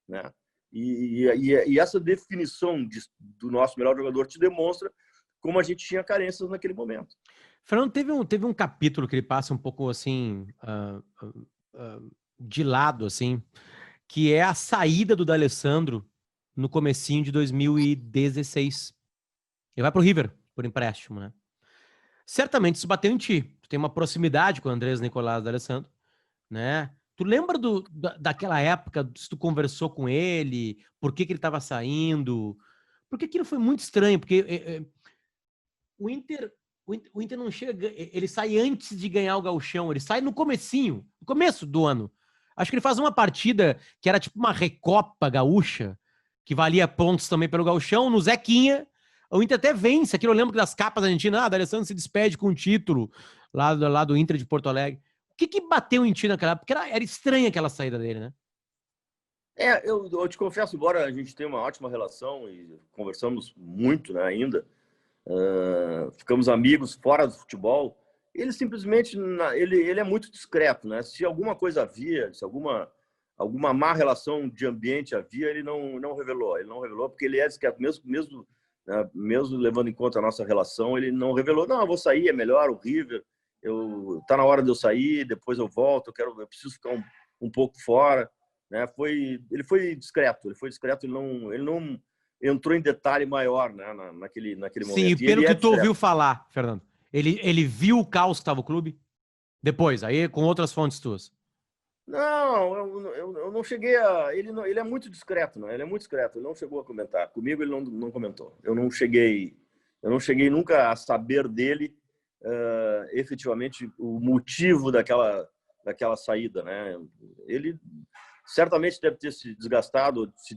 né? E essa definição do nosso melhor jogador te demonstra como a gente tinha carências naquele momento. Fernando, teve um capítulo que ele passa um pouco assim de lado, assim, que é a saída do D'Alessandro no comecinho de 2016. Ele vai pro River por empréstimo, né? Certamente isso bateu em ti. Tu tem uma proximidade com o Andrés Nicolás D'Alessandro, né? Tu lembra daquela época, se tu conversou com ele, por que ele estava saindo? Porque aquilo foi muito estranho, porque o Inter não chega, ele sai antes de ganhar o Gauchão, ele sai no começo do ano. Acho que ele faz uma partida que era tipo uma recopa gaúcha, que valia pontos também pelo Gauchão, no Zequinha. O Inter até vence, aquilo eu lembro das capas da Argentina, D'Alessandro se despede com o título lá do Inter de Porto Alegre. O que bateu em ti naquela época? Porque era estranha aquela saída dele, né? Eu te confesso, embora a gente tenha uma ótima relação e conversamos muito, né, ainda, ficamos amigos fora do futebol, ele simplesmente ele é muito discreto, né? Se alguma coisa havia, se alguma má relação de ambiente havia, ele não revelou. Ele não revelou porque ele é discreto, mesmo levando em conta a nossa relação, ele não revelou. Não, eu vou sair, é melhor, o River, tá na hora de eu sair, depois eu volto, eu preciso ficar um pouco fora, né? Ele foi discreto, ele não entrou em detalhe maior, né, naquele momento. Sim, e pelo que tu ouviu falar, Fernando, ele viu o caos que estava o clube depois, aí com outras fontes tuas. Não, eu não cheguei a... Ele é muito discreto, né? Ele é muito discreto, ele não chegou a comentar. Comigo ele não comentou. Eu não cheguei nunca a saber dele efetivamente o motivo daquela saída, né? Ele certamente deve ter se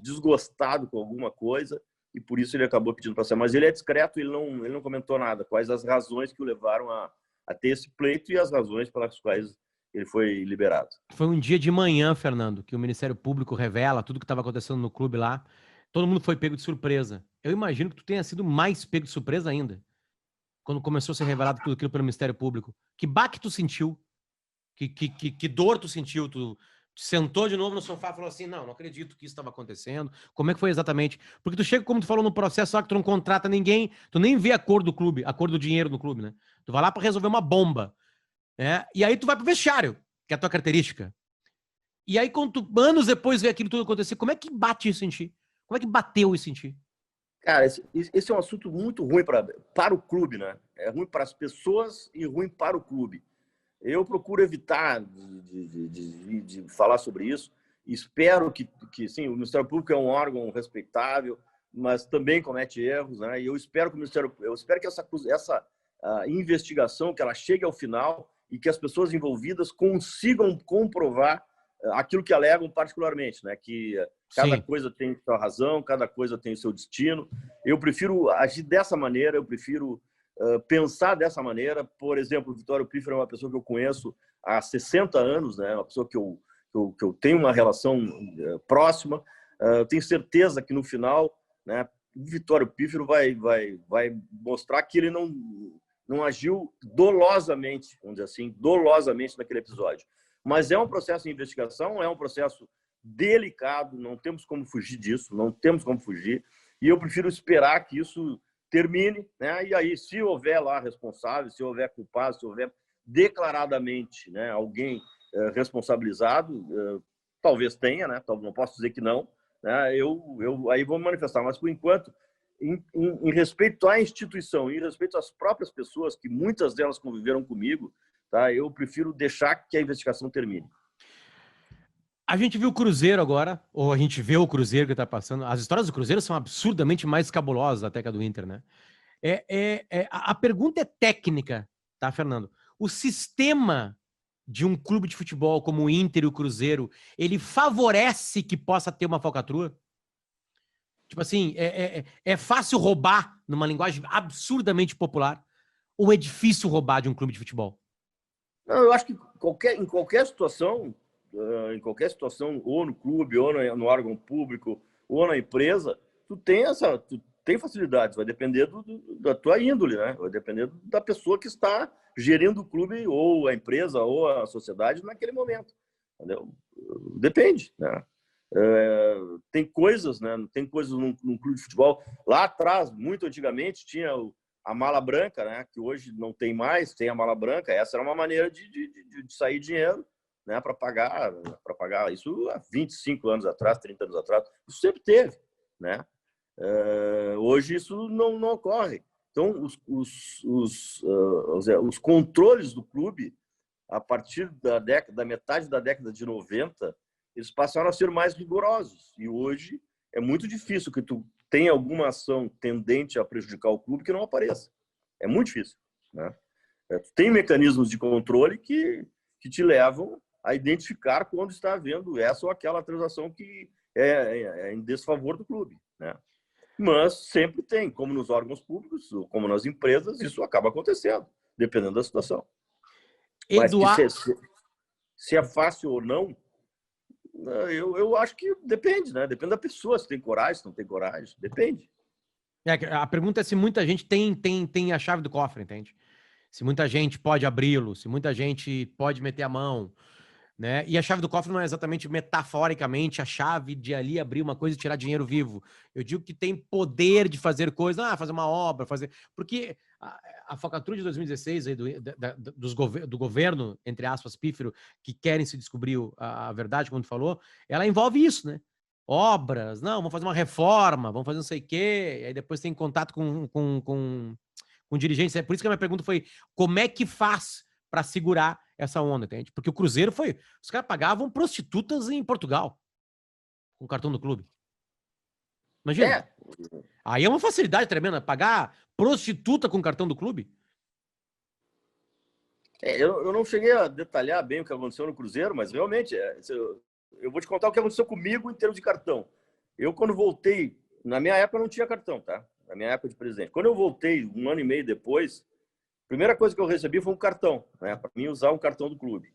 desgostado com alguma coisa e por isso ele acabou pedindo para sair. Mas ele é discreto, ele não comentou nada. Quais as razões que o levaram a ter esse pleito e as razões pelas quais ele foi liberado. Foi um dia de manhã, Fernando, que o Ministério Público revela tudo que estava acontecendo no clube lá. Todo mundo foi pego de surpresa. Eu imagino que tu tenha sido mais pego de surpresa ainda, quando começou a ser revelado tudo aquilo pelo Ministério Público. Que baque tu sentiu? Que dor tu sentiu? Tu sentou de novo no sofá e falou assim, não acredito que isso estava acontecendo. Como é que foi exatamente? Porque tu chega, como tu falou, no processo lá que tu não contrata ninguém, tu nem vê a cor do clube, a cor do dinheiro no clube, né? Tu vai lá para resolver uma bomba. E aí tu vai pro vestiário, que é a tua característica. E aí, quando tu, anos depois vê aquilo tudo acontecer, como é que bate isso em ti? Como é que bateu isso em ti? Cara, esse é um assunto muito ruim para o clube, né? É ruim para as pessoas e ruim para o clube. Eu procuro evitar de falar sobre isso. Espero que sim, o Ministério Público é um órgão respeitável, mas também comete erros, né? E eu espero que essa investigação que ela chegue ao final e que as pessoas envolvidas consigam comprovar aquilo que alegam particularmente, né? Que cada coisa tem sua razão, cada coisa tem seu destino. Eu prefiro agir dessa maneira, eu prefiro pensar dessa maneira. Por exemplo, o Vitório Pífero é uma pessoa que eu conheço há 60 anos, né? Uma pessoa que eu tenho uma relação próxima. Eu tenho certeza que no final, né, o Vitório Pífero vai mostrar que ele não agiu dolosamente, vamos dizer assim, dolosamente naquele episódio. Mas é um processo de investigação, é um processo delicado, não temos como fugir disso, não temos como fugir. E eu prefiro esperar que isso termine, né? E aí, se houver lá responsável, se houver culpado, se houver declaradamente, né, alguém responsabilizado, talvez tenha, né? Não posso dizer que não, né? Eu aí vou me manifestar. Mas, por enquanto, em respeito à instituição, em respeito às próprias pessoas, que muitas delas conviveram comigo, tá? Eu prefiro deixar que a investigação termine. A gente viu o Cruzeiro agora, ou a gente vê o Cruzeiro que está passando. As histórias do Cruzeiro são absurdamente mais cabulosas até que a do Inter, né? A pergunta é técnica, tá, Fernando? O sistema de um clube de futebol como o Inter e o Cruzeiro, ele favorece que possa ter uma falcatrua? Tipo assim, é fácil roubar numa linguagem absurdamente popular ou é difícil roubar de um clube de futebol? Não, eu acho que em qualquer situação, ou no clube, ou no órgão público, ou na empresa, tu tem facilidades, vai depender da tua índole, né? Vai depender da pessoa que está gerindo o clube, ou a empresa, ou a sociedade naquele momento. Entendeu? Depende, né? Tem coisas, né? Tem coisas num clube de futebol. Lá atrás, muito antigamente, tinha a mala branca, né? Que hoje não tem mais, tem a mala branca. Essa era uma maneira de sair dinheiro, né? Para pagar isso há 25 anos atrás, 30 anos atrás. Isso sempre teve, né? Hoje isso não ocorre. Então, os controles do clube, a partir da metade da década de 90, eles passaram a ser mais rigorosos. E hoje é muito difícil que tu tenha alguma ação tendente a prejudicar o clube que não apareça. É muito difícil, né? Tem mecanismos de controle que te levam a identificar quando está havendo essa ou aquela transação que é em desfavor do clube, né? Mas sempre tem, como nos órgãos públicos, como nas empresas, isso acaba acontecendo, dependendo da situação. Mas que se é fácil ou não, eu acho que depende, né? Depende da pessoa, se tem coragem, se não tem coragem, depende. A pergunta é se muita gente tem a chave do cofre, entende? Se muita gente pode abri-lo, se muita gente pode meter a mão, né? E a chave do cofre não é exatamente metaforicamente a chave de ali abrir uma coisa e tirar dinheiro vivo. Eu digo que tem poder de fazer coisa, fazer uma obra, fazer... Porque a falcatrua de 2016 aí do governo, entre aspas, pífero, que querem se descobrir a verdade, como tu falou, ela envolve isso, né? Obras, não, vamos fazer uma reforma, vamos fazer não sei o quê, e aí depois tem contato com dirigentes. É por isso que a minha pergunta foi, como é que faz para segurar essa onda, entende? Porque o Cruzeiro foi... Os caras pagavam prostitutas em Portugal com o cartão do clube. Imagina. Aí é uma facilidade tremenda, pagar prostituta com o cartão do clube. Eu não cheguei a detalhar bem o que aconteceu no Cruzeiro, mas realmente, eu vou te contar o que aconteceu comigo em termos de cartão. Eu, quando voltei, na minha época não tinha cartão, tá? Na minha época de presidente. Quando eu voltei, 1 ano e meio depois, a primeira coisa que eu recebi foi um cartão, né? Para mim usar um cartão do clube.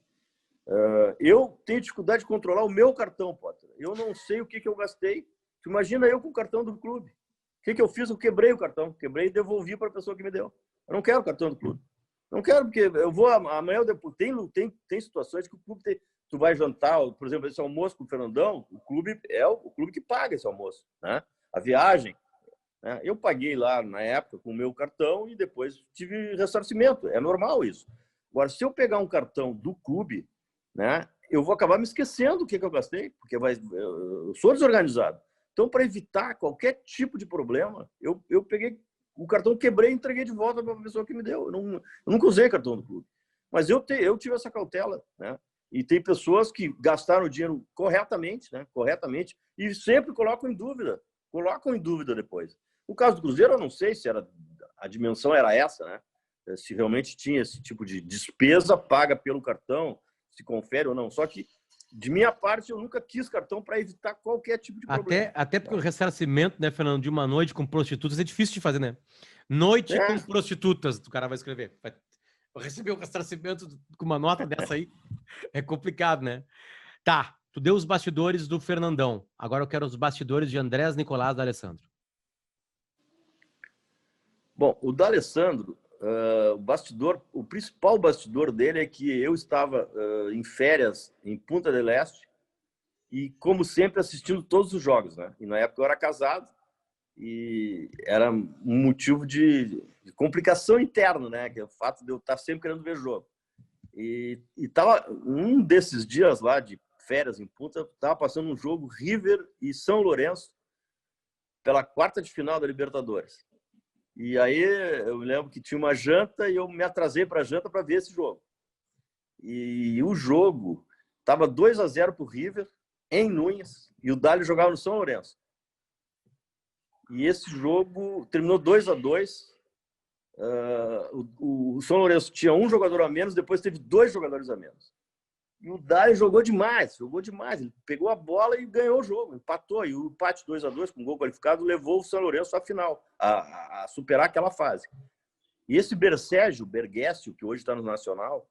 Eu tenho dificuldade de controlar o meu cartão, Potter. Eu não sei o que eu gastei. Tu imagina eu com o cartão do clube. O que eu fiz? Eu quebrei o cartão. Quebrei e devolvi para a pessoa que me deu. Eu não quero o cartão do clube. Não quero, porque eu vou amanhã. Tem situações que o clube tem. Tu vai jantar, por exemplo, esse almoço com o Fernandão, o clube é o clube que paga esse almoço, né? A viagem, né? Eu paguei lá na época com o meu cartão e depois tive ressarcimento. É normal isso. Agora, se eu pegar um cartão do clube, né, eu vou acabar me esquecendo o que eu gastei, porque eu sou desorganizado. Então, para evitar qualquer tipo de problema, eu peguei o cartão, quebrei e entreguei de volta para a pessoa que me deu. Eu nunca usei cartão do clube. Mas eu tive essa cautela, né? E tem pessoas que gastaram o dinheiro corretamente, né? Corretamente, e sempre colocam em dúvida. Colocam em dúvida depois. No caso do Cruzeiro, eu não sei se a dimensão era essa, né? Se realmente tinha esse tipo de despesa paga pelo cartão, se confere ou não. Só que, de minha parte, eu nunca quis cartão para evitar qualquer tipo de problema. Até porque o ressarcimento, né, Fernando, de uma noite com prostitutas é difícil de fazer, né? Noite com prostitutas, o cara vai escrever. Receber o ressarcimento com uma nota dessa aí é complicado, né? Tá, tu deu os bastidores do Fernandão. Agora eu quero os bastidores de Andrés Nicolás da Alessandro. Bom, o D'Alessandro, o principal bastidor dele é que eu estava em férias em Punta del Este e, como sempre, assistindo todos os jogos, né? E na época eu era casado e era um motivo de complicação interna, né? Que é o fato de eu estar sempre querendo ver jogo. E tava um desses dias lá de férias em Punta, estava passando um jogo River e São Lourenço pela quarta de final da Libertadores. E aí eu me lembro que tinha uma janta e eu me atrasei para a janta para ver esse jogo. E o jogo estava 2-0 para o River, em Núñez, e o Dali jogava no São Lourenço. E esse jogo terminou 2-2. O São Lourenço tinha um jogador a menos, depois teve 2 jogadores a menos. E o Dali jogou demais, jogou demais. Ele pegou a bola e ganhou o jogo, empatou. E o empate 2-2 com gol qualificado levou o São Lourenço à final, a superar aquela fase. E esse Bergessio, que hoje está no Nacional,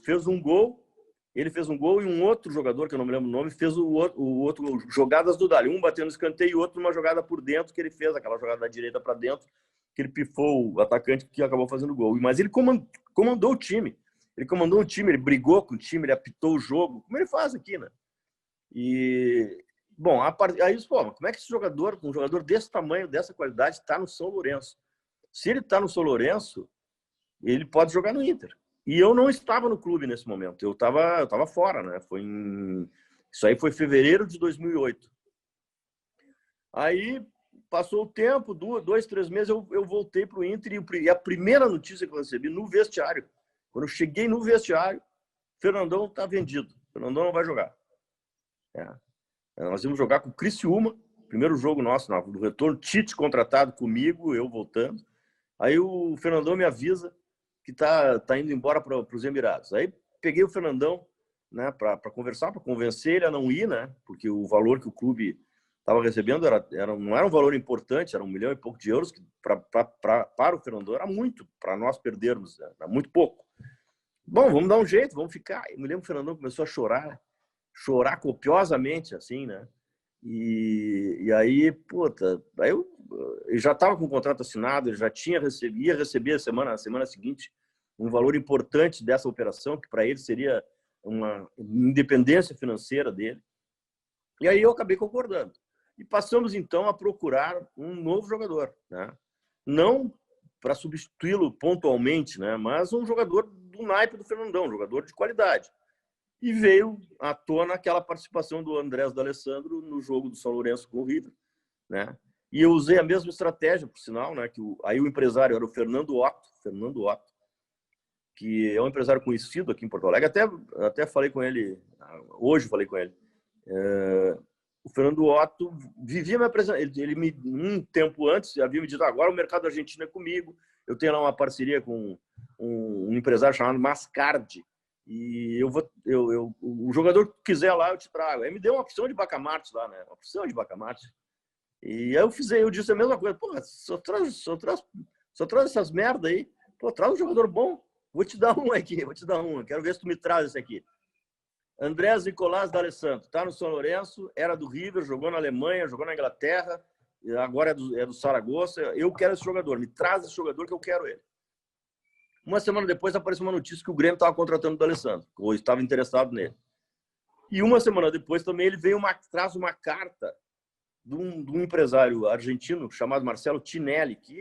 fez um gol. Ele fez um gol e um outro jogador, que eu não me lembro o nome, fez o outro jogadas do Dali. Um batendo no escanteio e outro uma jogada por dentro, que ele fez, aquela jogada da direita para dentro, que ele pifou o atacante que acabou fazendo o gol. Mas ele comandou o time. Ele comandou o time, ele brigou com o time, ele apitou o jogo, como ele faz aqui, né? E, bom, aí, pô, como é que esse jogador, um jogador desse tamanho, dessa qualidade, está no São Lourenço? Se ele está no São Lourenço, ele pode jogar no Inter. E eu não estava no clube nesse momento, eu estava fora, né? Isso aí foi em fevereiro de 2008. Aí, passou o tempo, 2, 3 meses, eu voltei para o Inter e a primeira notícia que eu recebi no vestiário, quando eu cheguei no vestiário, Fernandão está vendido. Fernandão não vai jogar. Nós íamos jogar com o Criciúma, primeiro jogo nosso no retorno, Tite contratado comigo, eu voltando. Aí o Fernandão me avisa que tá indo embora para os Emirados. Aí peguei o Fernandão, né, para conversar, para convencer ele a não ir, né, porque o valor que o clube estava recebendo não era um valor importante, era 1 milhão e pouco de euros, que para o Fernandão era muito, para nós perdermos, era muito pouco. Bom, vamos dar um jeito, vamos ficar. Eu me lembro que o Fernandão começou a chorar copiosamente, assim, né? E aí, puta, aí eu já estava com o contrato assinado, ele já ia receber a semana seguinte um valor importante dessa operação, que para ele seria uma independência financeira dele. E aí eu acabei concordando. E passamos, então, a procurar um novo jogador, né? Não para substituí-lo pontualmente, né? Mas um jogador do naipe do Fernandão, um jogador de qualidade. E veio à tona aquela participação do Andrés D'Alessandro no jogo do São Lourenço com o River, né? E eu usei a mesma estratégia, por sinal, né? Aí o empresário era o Fernando Otto, que é um empresário conhecido aqui em Porto Alegre. Até falei com ele, hoje falei com ele. O Fernando Otto vivia me apresentando. Um tempo antes, havia me dito: agora o mercado argentino é comigo. Eu tenho lá uma parceria com um empresário chamado Mascardi. E o jogador que quiser lá, eu te trago. Aí me deu uma opção de Bacamarte lá, né? Uma opção de Bacamarte. E aí eu disse a mesma coisa. Pô, só traz essas merda aí. Pô, traz um jogador bom. Vou te dar um aqui, Quero ver se tu me traz esse aqui. Andrés Nicolás D'Alessandro, tá no São Lourenço, era do River, jogou na Alemanha, jogou na Inglaterra, agora é do Saragossa. Eu quero esse jogador, me traz esse jogador que eu quero ele. Uma semana depois apareceu uma notícia que o Grêmio estava contratando o D'Alessandro, ou estava interessado nele. E uma semana depois também ele traz uma carta de um empresário argentino chamado Marcelo Tinelli, que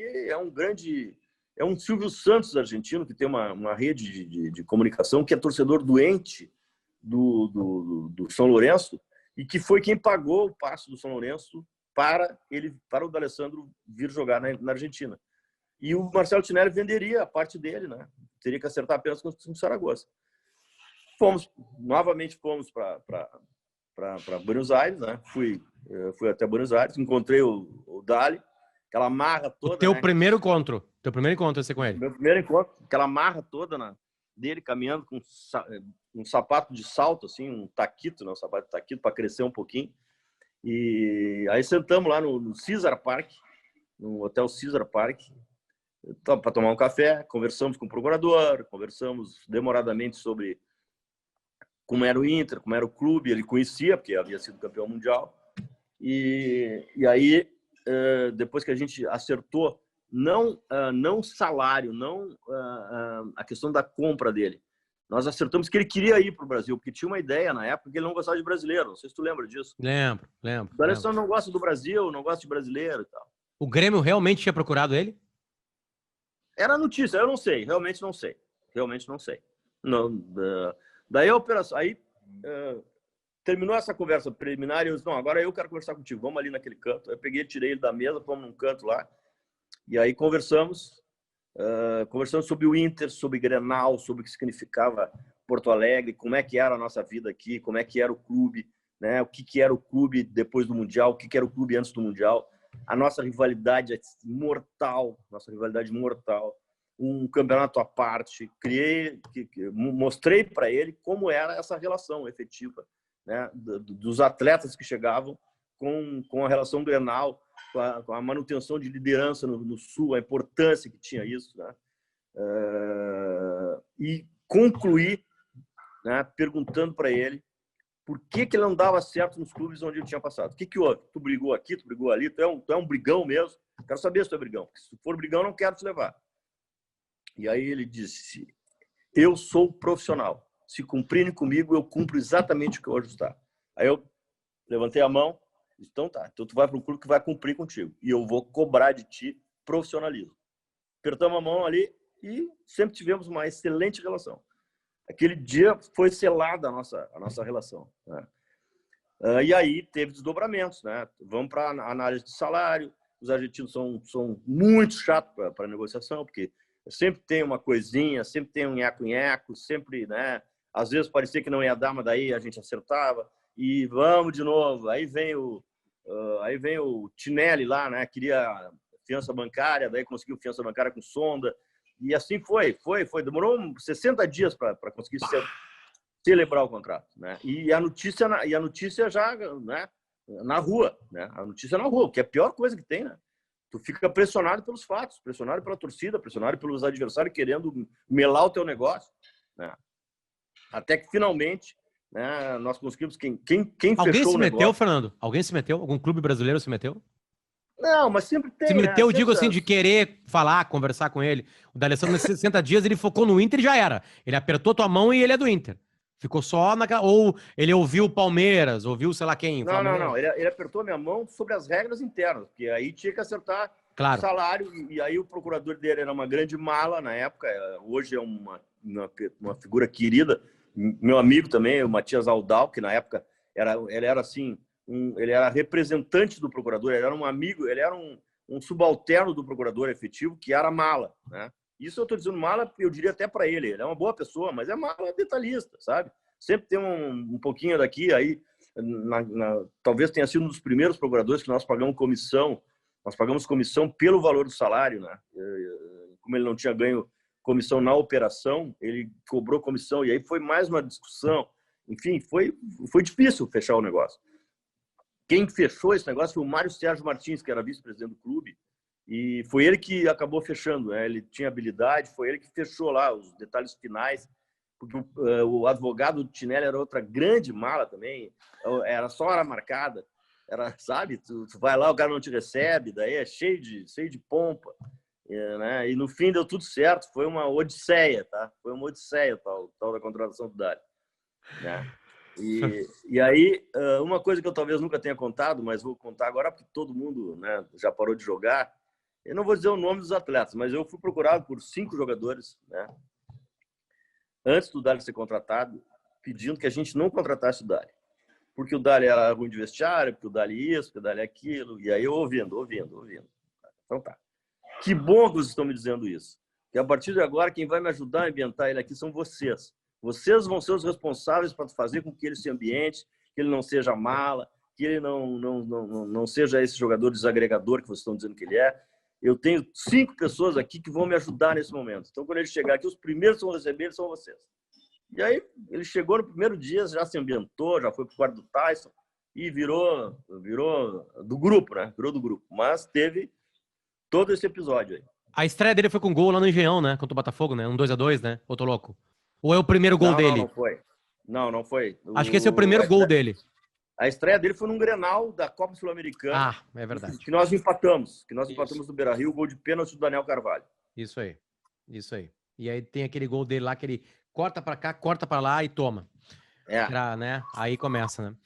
é um Silvio Santos argentino, que tem uma rede de comunicação, que é torcedor doente do São Lourenço, e que foi quem pagou o passe do São Lourenço para o D'Alessandro vir jogar na Argentina. E o Marcelo Tinelli venderia a parte dele, né? Teria que acertar apenas com o Saragossa. Novamente fomos para Buenos Aires, né? Fui até Buenos Aires, encontrei o Dali, aquela marra toda. O teu né? primeiro encontro vai ser com ele. Meu primeiro encontro, aquela marra toda dele caminhando com um sapato de salto, assim, um taquito, né? Um sapato de taquito para crescer um pouquinho. E aí sentamos lá no Caesar Park, no Hotel Caesar Park, para tomar um café, conversamos com o procurador, conversamos demoradamente sobre como era o Inter, como era o clube, ele conhecia, porque havia sido campeão mundial. E aí, depois que a gente acertou, não salário, não a questão da compra dele, nós acertamos que ele queria ir para o Brasil, porque tinha uma ideia na época que ele não gostava de brasileiro. Não sei se tu lembra disso. Lembro. O D'Alessandro não gosta do Brasil, não gosta de brasileiro e tal. O Grêmio realmente tinha procurado ele? Era notícia, eu não sei, realmente não sei. Não, daí a operação, terminou essa conversa preliminar e eu disse: não, agora eu quero conversar contigo, vamos ali naquele canto. Eu peguei, tirei ele da mesa, fomos num canto lá, e aí conversamos sobre o Inter, sobre Grenal, sobre o que significava Porto Alegre, como é que era a nossa vida aqui, como é que era o clube, né? O que era o clube depois do Mundial, o que era o clube antes do Mundial. A nossa rivalidade é mortal, um campeonato à parte, mostrei para ele como era essa relação efetiva, né, dos atletas que chegavam com a relação Grenal, com a manutenção de liderança no Sul, a importância que tinha isso, né? E concluí, né, perguntando para ele por que ele não dava certo nos clubes onde ele tinha passado. O que houve? Tu brigou aqui, tu brigou ali, tu é um brigão mesmo? Quero saber se tu é brigão. Se for brigão, não quero te levar. E aí ele disse, eu sou profissional. Se cumprirem comigo, eu cumpro exatamente o que eu ajustar. Aí eu levantei a mão, disse, então tá, então tu vai para um clube que vai cumprir contigo. E eu vou cobrar de ti profissionalismo. Apertamos a mão ali e sempre tivemos uma excelente relação. Aquele dia foi selada a nossa relação, né? E aí teve desdobramentos, né? Vamos para a análise de salário. Os argentinos são muito chatos para negociação, porque sempre tem uma coisinha, sempre tem um nheco-nheco, sempre, né? Às vezes parecia que não ia dar, mas daí a gente acertava. E vamos de novo. Aí vem o Tinelli lá, né? Queria fiança bancária, daí conseguiu fiança bancária com sonda. E assim foi. Demorou 60 dias para conseguir celebrar o contrato, né? E a notícia já, né, na rua, né? A notícia na rua, que é a pior coisa que tem, né? Tu fica pressionado pelos fatos, pressionado pela torcida, pressionado pelos adversários querendo melar o teu negócio, né? Até que finalmente, né, nós conseguimos quem Alguém fechou se o meteu, negócio. Fernando? Alguém se meteu? Algum clube brasileiro se meteu? Não, mas sempre tem, Se né? meteu, eu digo Sempre... assim, de querer falar, conversar com ele. O D'Alessandro, nesses 60 dias, ele focou no Inter e já era. Ele apertou tua mão e ele é do Inter. Ficou só naquela... Ou ele ouviu o Palmeiras, ouviu sei lá quem, Não. Flamengo. Ele apertou minha mão sobre as regras internas, porque aí tinha que acertar o Claro. salário. E aí o procurador dele era uma grande mala na época. Hoje é uma figura querida. Meu amigo também, o Matias Aldal, que na época ele era assim, ele era representante do procurador, ele era um amigo, ele era um subalterno do procurador efetivo, que era mala, né? Isso eu estou dizendo mala, eu diria até para ele. Ele é uma boa pessoa, mas é mala detalhista, sabe? Sempre tem um pouquinho daqui, aí talvez tenha sido um dos primeiros procuradores que nós pagamos comissão. Nós pagamos comissão pelo valor do salário, né? Como ele não tinha ganho comissão na operação, ele cobrou comissão, e aí foi mais uma discussão. Enfim, foi difícil fechar o negócio. Quem fechou esse negócio foi o Mário Sérgio Martins, que era vice-presidente do clube, e foi ele que acabou fechando, né? Ele tinha habilidade, foi ele que fechou lá os detalhes finais, porque o advogado do Tinelli era outra grande mala também, era só hora marcada, era, sabe, tu vai lá, o cara não te recebe, daí é cheio de pompa, né? E no fim deu tudo certo, foi uma odisseia, tá? Foi uma odisseia tal da contratação do Dário, né? E aí, uma coisa que eu talvez nunca tenha contado, mas vou contar agora porque todo mundo, né, já parou de jogar. Eu não vou dizer o nome dos atletas, mas eu fui procurado por 5 jogadores, né, antes do Dário ser contratado, pedindo que a gente não contratasse o Dário. Porque o Dário era ruim de vestiário, porque o Dário isso, porque o Dário aquilo. E aí eu ouvindo. Então tá. Que bom que vocês estão me dizendo isso. Que a partir de agora, quem vai me ajudar a ambientar ele aqui são vocês. Vocês vão ser os responsáveis para fazer com que ele se ambiente, que ele não seja mala, que ele não seja esse jogador desagregador que vocês estão dizendo que ele é. Eu tenho 5 pessoas aqui que vão me ajudar nesse momento. Então, quando ele chegar aqui, os primeiros que vão receber ele são vocês. E aí, ele chegou no primeiro dia, já se ambientou, já foi para o quarto do Tyson e virou do grupo, né? Virou do grupo. Mas teve todo esse episódio aí. A estreia dele foi com gol lá no Engenhão, né? Contra o Botafogo, né? 2-2, né? Ou tô louco? Ou é o primeiro gol dele? Não foi. Não foi. Acho que esse é o primeiro gol dele. A estreia dele foi num Grenal da Copa Sul-Americana. Ah, é verdade. Que nós empatamos. No Beira-Rio, gol de pênalti do Daniel Carvalho. Isso aí. E aí tem aquele gol dele lá que ele corta pra cá, corta pra lá e toma. Né? Aí começa, né?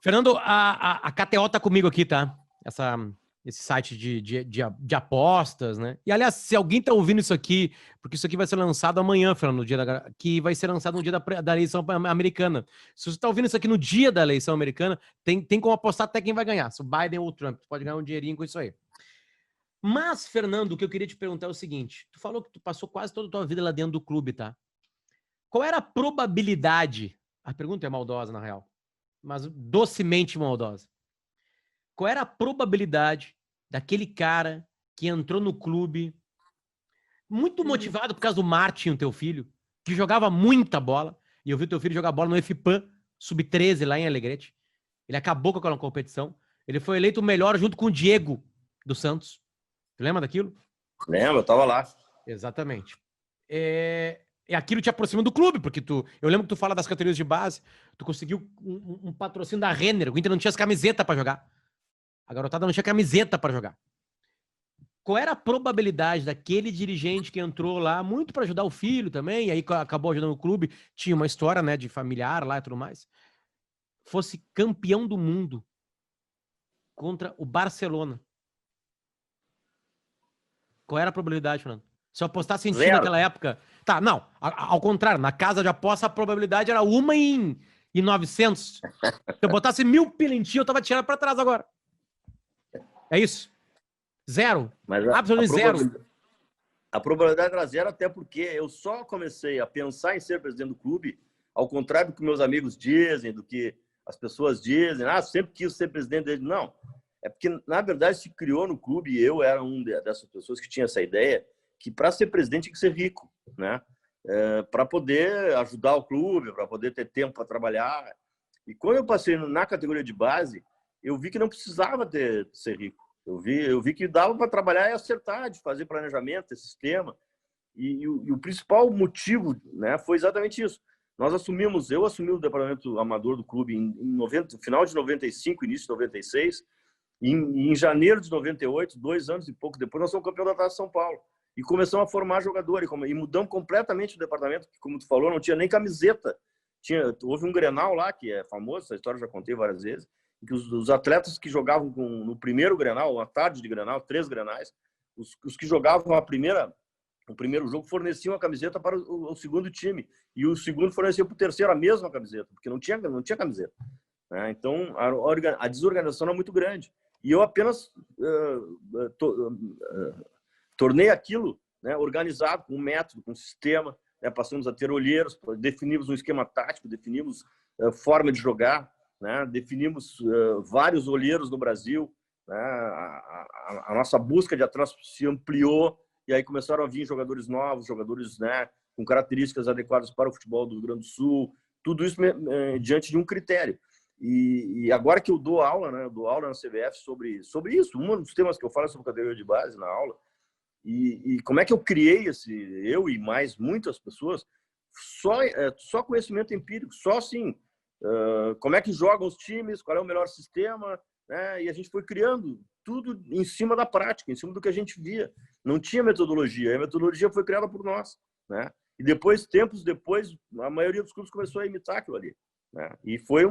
Fernando, a KTO tá comigo aqui, tá? Esse site de apostas, né? E, aliás, se alguém tá ouvindo isso aqui, porque isso aqui vai ser lançado amanhã, Fernando, que vai ser lançado no dia da eleição americana. Se você tá ouvindo isso aqui no dia da eleição americana, tem como apostar até quem vai ganhar, se o Biden ou o Trump. Tu pode ganhar um dinheirinho com isso aí. Mas, Fernando, o que eu queria te perguntar é o seguinte. Tu falou que tu passou quase toda a tua vida lá dentro do clube, tá? Qual era a probabilidade... A pergunta é maldosa, na real. Mas docemente maldosa. Qual era a probabilidade daquele cara que entrou no clube muito motivado por causa do Martin, o teu filho, que jogava muita bola. E eu vi o teu filho jogar bola no FPAM, sub-13, lá em Alegrete. Ele acabou com aquela competição. Ele foi eleito o melhor junto com o Diego do Santos. Tu lembra daquilo? Lembro, eu tava lá. Exatamente. E aquilo te aproxima do clube, porque eu lembro que tu fala das categorias de base, tu conseguiu um patrocínio da Renner, o Inter não tinha as camisetas pra jogar. A garotada não tinha camiseta pra jogar. Qual era a probabilidade daquele dirigente que entrou lá, muito pra ajudar o filho também, e aí acabou ajudando o clube, tinha uma história, né, de familiar lá e tudo mais, fosse campeão do mundo contra o Barcelona? Qual era a probabilidade, Fernando? Se eu apostasse em ti naquela época... Tá, não. Ao contrário, na casa de aposta a probabilidade era 1 em 900. Se eu botasse 1.000 pila em ti, eu tava tirando pra trás agora. É isso. Zero. Mas Absolutamente zero. A probabilidade era zero, até porque eu só comecei a pensar em ser presidente do clube, ao contrário do que meus amigos dizem, do que as pessoas dizem. Sempre quis ser presidente dele. Não. É porque, na verdade, se criou no clube, e eu era dessas pessoas que tinha essa ideia, que para ser presidente tinha que ser rico, né? Para poder ajudar o clube, para poder ter tempo para trabalhar. E quando eu passei na categoria de base, eu vi que não precisava ser rico. Eu vi que dava para trabalhar e acertar, de fazer planejamento, ter sistema. E o principal motivo, né, foi exatamente isso. Eu assumi o departamento amador do clube no final de 95, início de 96. Em janeiro de 98, 2 anos e pouco depois, nós somos campeão da Taça São Paulo. E começamos a formar jogadores. E mudamos completamente o departamento, que, como tu falou, não tinha nem camiseta. Houve um Grenal lá, que é famoso, essa história eu já contei várias vezes, em que os atletas que jogavam no primeiro Grenal, uma tarde de Grenal, 3 Grenais, os que jogavam o primeiro jogo forneciam a camiseta para o segundo time. E o segundo fornecia para o terceiro a mesma camiseta, porque não tinha camiseta. Né? Então, a desorganização era muito grande. E eu apenas tornei aquilo, né, organizado, com um método, com um sistema. Né? Passamos a ter olheiros, definimos um esquema tático, definimos forma de jogar, né? Definimos vários olheiros no Brasil. Né? A nossa busca de atletas se ampliou, e aí começaram a vir jogadores novos, jogadores, né, com características adequadas para o futebol do Rio Grande do Sul. Tudo isso diante de um critério. E agora que eu dou aula, né, eu dou aula na CBF sobre isso. Um dos temas que eu falo é sobre categoria de base na aula. E como é que eu criei eu e mais muitas pessoas, só conhecimento empírico, só assim, como é que jogam os times, qual é o melhor sistema, né? E a gente foi criando tudo em cima da prática, em cima do que a gente via. Não tinha metodologia, a metodologia foi criada por nós, né? E depois, tempos depois, a maioria dos clubes começou a imitar aquilo ali, né? E foi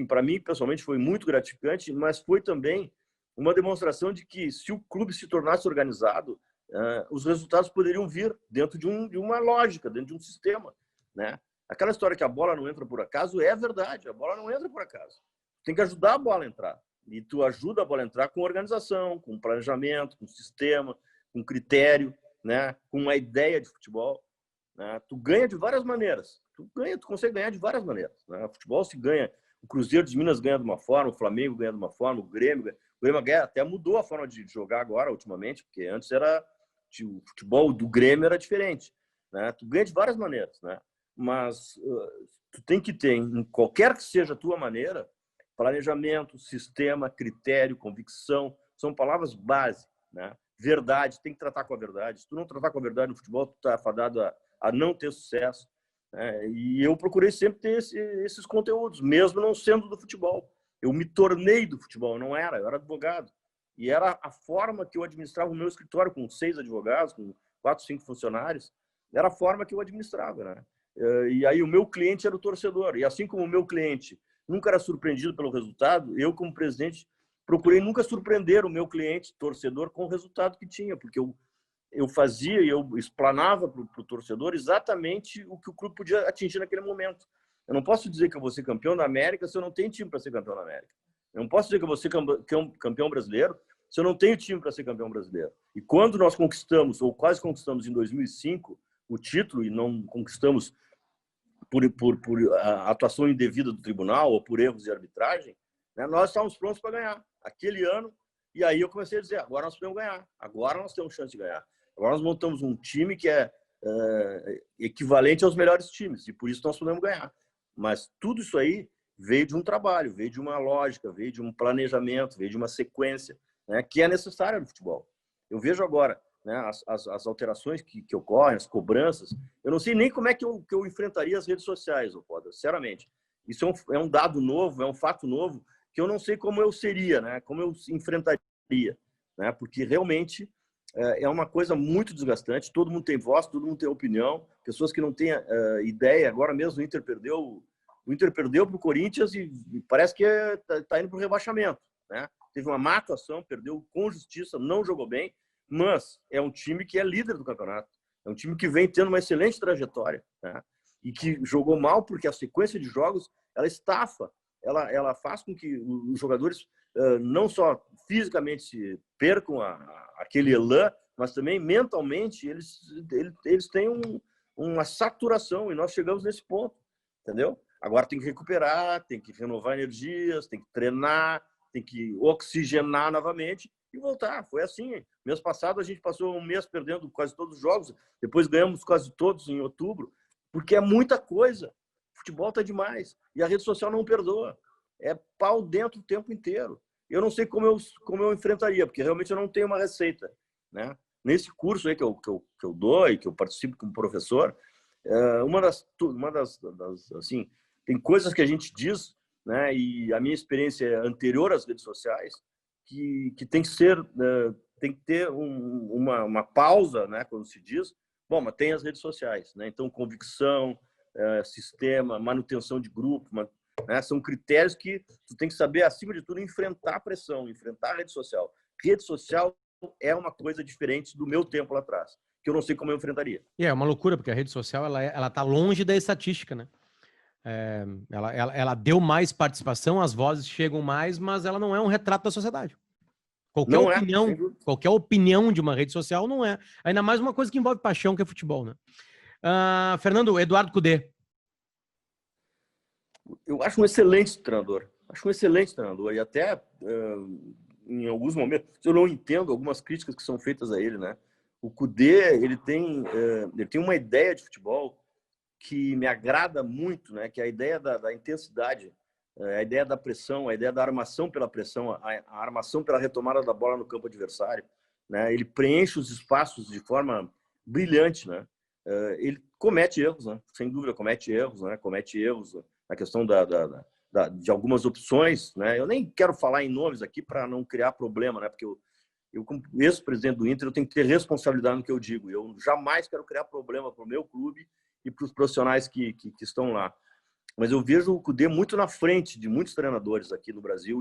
para mim, pessoalmente, foi muito gratificante, mas foi também uma demonstração de que, se o clube se tornasse organizado, os resultados poderiam vir dentro de uma lógica, dentro de um sistema, né? Aquela história que a bola não entra por acaso é verdade, a bola não entra por acaso. Tem que ajudar a bola a entrar. E tu ajuda a bola a entrar com organização, com planejamento, com sistema, com critério, né? Com uma ideia de futebol. Né? Tu ganha de várias maneiras. Tu consegue ganhar de várias maneiras. Né? O futebol se ganha. O Cruzeiro de Minas ganha de uma forma, o Flamengo ganha de uma forma, o Grêmio até mudou a forma de jogar agora, ultimamente, porque antes o futebol do Grêmio era diferente. Né? Tu ganha de várias maneiras, né? Mas tu tem que ter, em qualquer que seja a tua maneira, planejamento, sistema, critério, convicção, são palavras base, né? Verdade, tem que tratar com a verdade. Se tu não tratar com a verdade no futebol, tu está fadado a não ter sucesso. Né? E eu procurei sempre ter esses conteúdos, mesmo não sendo do futebol. Eu me tornei do futebol, eu era advogado. E era a forma que eu administrava o meu escritório, com 6 advogados, com 4, 5 funcionários, era a forma que eu administrava, né? E aí o meu cliente era o torcedor. E assim como o meu cliente nunca era surpreendido pelo resultado, eu, como presidente, procurei nunca surpreender o meu cliente, torcedor, com o resultado que tinha, porque eu fazia e eu explanava para o torcedor exatamente o que o clube podia atingir naquele momento. Eu não posso dizer que eu vou ser campeão da América se eu não tenho time para ser campeão da América. Eu não posso dizer que eu vou ser campeão brasileiro se eu não tenho time para ser campeão brasileiro. E quando nós conquistamos, ou quase conquistamos em 2005, o título, e não conquistamos por atuação indevida do tribunal ou por erros de arbitragem, né, nós estávamos prontos para ganhar aquele ano. E aí eu comecei a dizer, agora nós podemos ganhar, agora nós temos chance de ganhar. Agora nós montamos um time que é equivalente aos melhores times, e por isso nós podemos ganhar. Mas tudo isso aí veio de um trabalho, veio de uma lógica, veio de um planejamento, veio de uma sequência, né, que é necessária no futebol. Eu vejo agora, né, as alterações que ocorrem, as cobranças. Eu não sei nem como é que eu enfrentaria as redes sociais, Potter, sinceramente. Isso é um dado novo, é um fato novo, que eu não sei como eu seria, né, como eu enfrentaria, né, porque realmente é uma coisa muito desgastante. Todo mundo tem voz, todo mundo tem opinião. Pessoas que não têm ideia. Agora mesmo o Inter perdeu para o Corinthians e parece que está indo para o rebaixamento, né? Teve uma má atuação, perdeu com justiça, não jogou bem, mas é um time que é líder do campeonato. É um time que vem tendo uma excelente trajetória, né? E que jogou mal porque a sequência de jogos ela estafa, ela faz com que os jogadores não só fisicamente se percam aquele elan, mas também mentalmente eles têm uma saturação, e nós chegamos nesse ponto, entendeu? Agora tem que recuperar, tem que renovar energias, tem que treinar, tem que oxigenar novamente e voltar. Foi assim. Mês passado a gente passou um mês perdendo quase todos os jogos, depois ganhamos quase todos em outubro, porque é muita coisa. O futebol tá demais e a rede social não perdoa. É pau dentro o tempo inteiro. Eu não sei como eu enfrentaria, porque realmente eu não tenho uma receita, né? Nesse curso aí que eu dou e que eu participo como professor, uma das assim, tem coisas que a gente diz, né? E a minha experiência anterior às redes sociais, que tem que ser, tem que ter uma pausa, né? Quando se diz, bom, mas tem as redes sociais, né? Então convicção, sistema, manutenção de grupo, né? São critérios que tu tem que saber, acima de tudo, enfrentar a pressão, enfrentar a rede social. Rede social é uma coisa diferente do meu tempo lá atrás, que eu não sei como eu enfrentaria. E é uma loucura, porque a rede social ela tá longe da estatística, né? Ela deu mais participação, as vozes chegam mais, mas ela não é um retrato da sociedade. Não é, Qualquer opinião de uma rede social não é. Ainda mais uma coisa que envolve paixão, que é futebol, né? Fernando, Eduardo Cudê. Eu acho um excelente treinador. E até em alguns momentos eu não entendo algumas críticas que são feitas a ele, né? O Cudê, ele tem uma ideia de futebol que me agrada muito, né? Que é a ideia da intensidade, a ideia da pressão, a ideia da armação pela pressão, a armação pela retomada da bola no campo adversário, né? Ele preenche os espaços de forma brilhante, né? Ele comete erros, né? Sem dúvida comete erros, né? Comete erros na questão de algumas opções, né? Eu nem quero falar em nomes aqui para não criar problema, né? Porque eu como ex-presidente do Inter, eu tenho que ter responsabilidade no que eu digo. Eu jamais quero criar problema para o meu clube e para os profissionais que estão lá. Mas eu vejo o Cudê muito na frente de muitos treinadores aqui no Brasil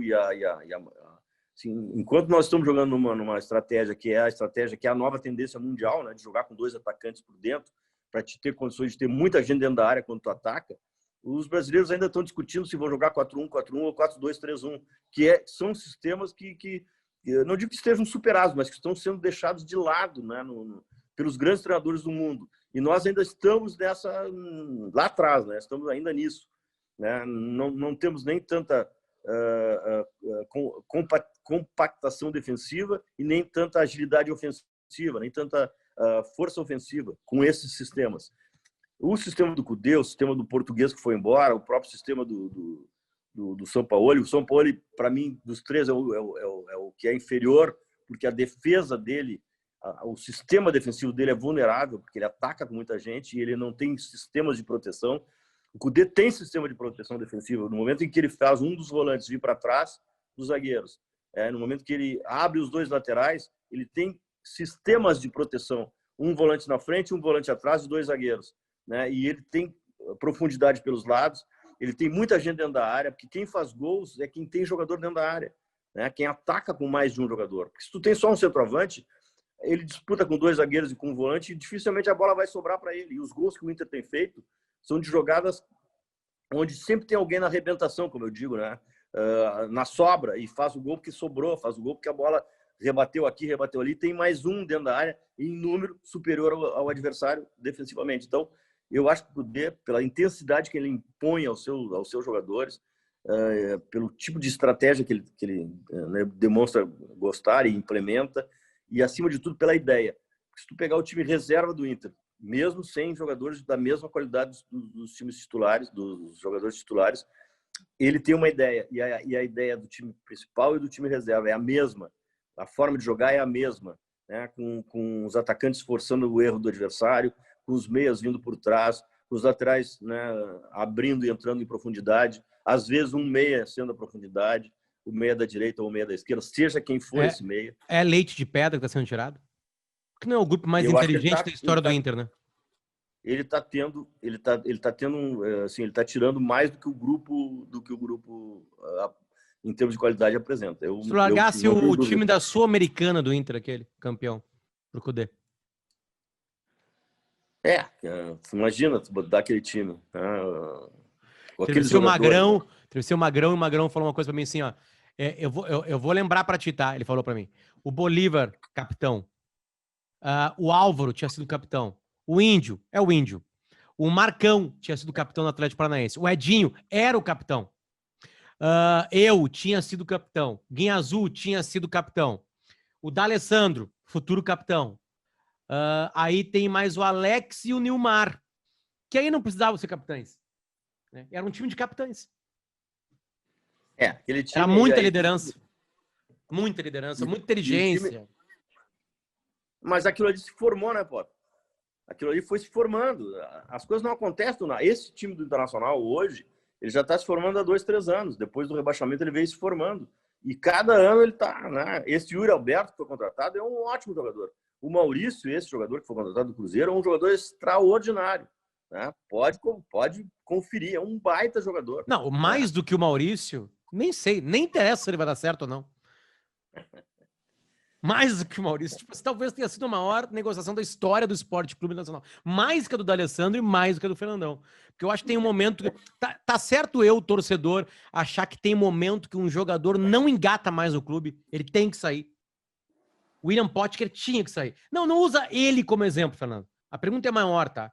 assim, enquanto nós estamos jogando numa estratégia que é a nova tendência mundial, né, de jogar com 2 atacantes por dentro, para te ter condições de ter muita gente dentro da área quando tu ataca, os brasileiros ainda estão discutindo se vão jogar 4-1, 4-1 ou 4-2, 3-1, são sistemas que eu não digo que estejam superados, mas que estão sendo deixados de lado, né, pelos grandes treinadores do mundo. E nós ainda estamos lá atrás, né? Estamos ainda nisso, né? Não temos nem tanta compactação defensiva e nem tanta agilidade ofensiva, nem tanta força ofensiva com esses sistemas. O sistema do Cudê, o sistema do português que foi embora, o próprio sistema do Sampaoli. O Sampaoli, para mim, dos três, é o que é inferior, porque a defesa dele, o sistema defensivo dele é vulnerável, porque ele ataca com muita gente e ele não tem sistemas de proteção. O Cudê tem sistema de proteção defensiva. No momento em que ele faz um dos volantes vir para trás dos zagueiros, no momento que ele abre os 2 laterais, ele tem sistemas de proteção. Um volante na frente, um volante atrás e 2 zagueiros, né? E ele tem profundidade pelos lados. Ele tem muita gente dentro da área, porque quem faz gols é quem tem jogador dentro da área, né? Quem ataca com mais de um jogador. Porque se tu tem só um centroavante, ele disputa com 2 zagueiros e com um volante, e dificilmente a bola vai sobrar para ele. E os gols que o Inter tem feito são de jogadas onde sempre tem alguém na arrebentação, como eu digo, né? Na sobra, e faz o gol porque sobrou, faz o gol porque a bola rebateu aqui, rebateu ali, tem mais um dentro da área em número superior ao adversário defensivamente. Então, eu acho que o Cudê, pela intensidade que ele impõe aos seus jogadores, pelo tipo de estratégia que ele né, demonstra gostar e implementa, e acima de tudo pela ideia. se tu pegar o time reserva do Inter, mesmo sem jogadores da mesma qualidade dos times titulares, dos jogadores titulares, ele tem uma ideia, e a ideia do time principal e do time reserva é a mesma, a forma de jogar é a mesma, né? Com os atacantes forçando o erro do adversário, com os meias vindo por trás, com os laterais, né, abrindo e entrando em profundidade, às vezes um meia sendo a profundidade, o meia da direita ou o meia da esquerda, seja quem for esse meia. É leite de pedra que está sendo tirado? Que não é o grupo mais Eu acho que inteligente da história do Inter, né? Ele está tendo, assim, ele tá tirando mais do que o grupo em termos de qualidade apresenta. Se tu largasse não tenho o dúvida. time da Sul-Americana do Inter, aquele campeão, pro Cudê. Imagina tu botar aquele time, com aqueles Entrevistei o jogadores. Magrão, entrevistei o Magrão e o Magrão falou uma coisa pra mim assim, ó. Eu vou lembrar pra ti, tá? Ele falou pra mim. O Bolívar, capitão. O Álvaro tinha sido capitão. O Índio é o Índio. O Marcão tinha sido capitão do Atlético Paranaense. O Edinho era o capitão. Eu tinha sido capitão. Guinha Azul tinha sido capitão. O D'Alessandro, futuro capitão. Aí tem mais o Alex e o Nilmar, que aí não precisavam ser capitães. Né? Era um time de capitães. Aquele time. Era muita liderança. Muita liderança, muita inteligência. Mas aquilo ali se formou, né, Potter? Aquilo ali foi se formando. As coisas não acontecem. Esse time do Internacional hoje, ele já está se formando há 2, 3 anos. Depois do rebaixamento, ele veio se formando. E cada ano ele está, né? Esse Yuri Alberto que foi contratado é um ótimo jogador. O Maurício, esse jogador que foi contratado do Cruzeiro, é um jogador extraordinário. Né? Pode conferir, é um baita jogador. Não, mais do que o Maurício, nem sei, nem interessa se ele vai dar certo ou não. Mais do que o Maurício. Tipo, talvez tenha sido a maior negociação da história do Esporte Clube Nacional. Mais que a do D'Alessandro e mais do que a do Fernandão. Porque eu acho que tem um momento... Tá certo eu, torcedor, achar que tem um momento que um jogador não engata mais no clube. Ele tem que sair. O William Potker tinha que sair. Não usa ele como exemplo, Fernando. A pergunta é maior, tá?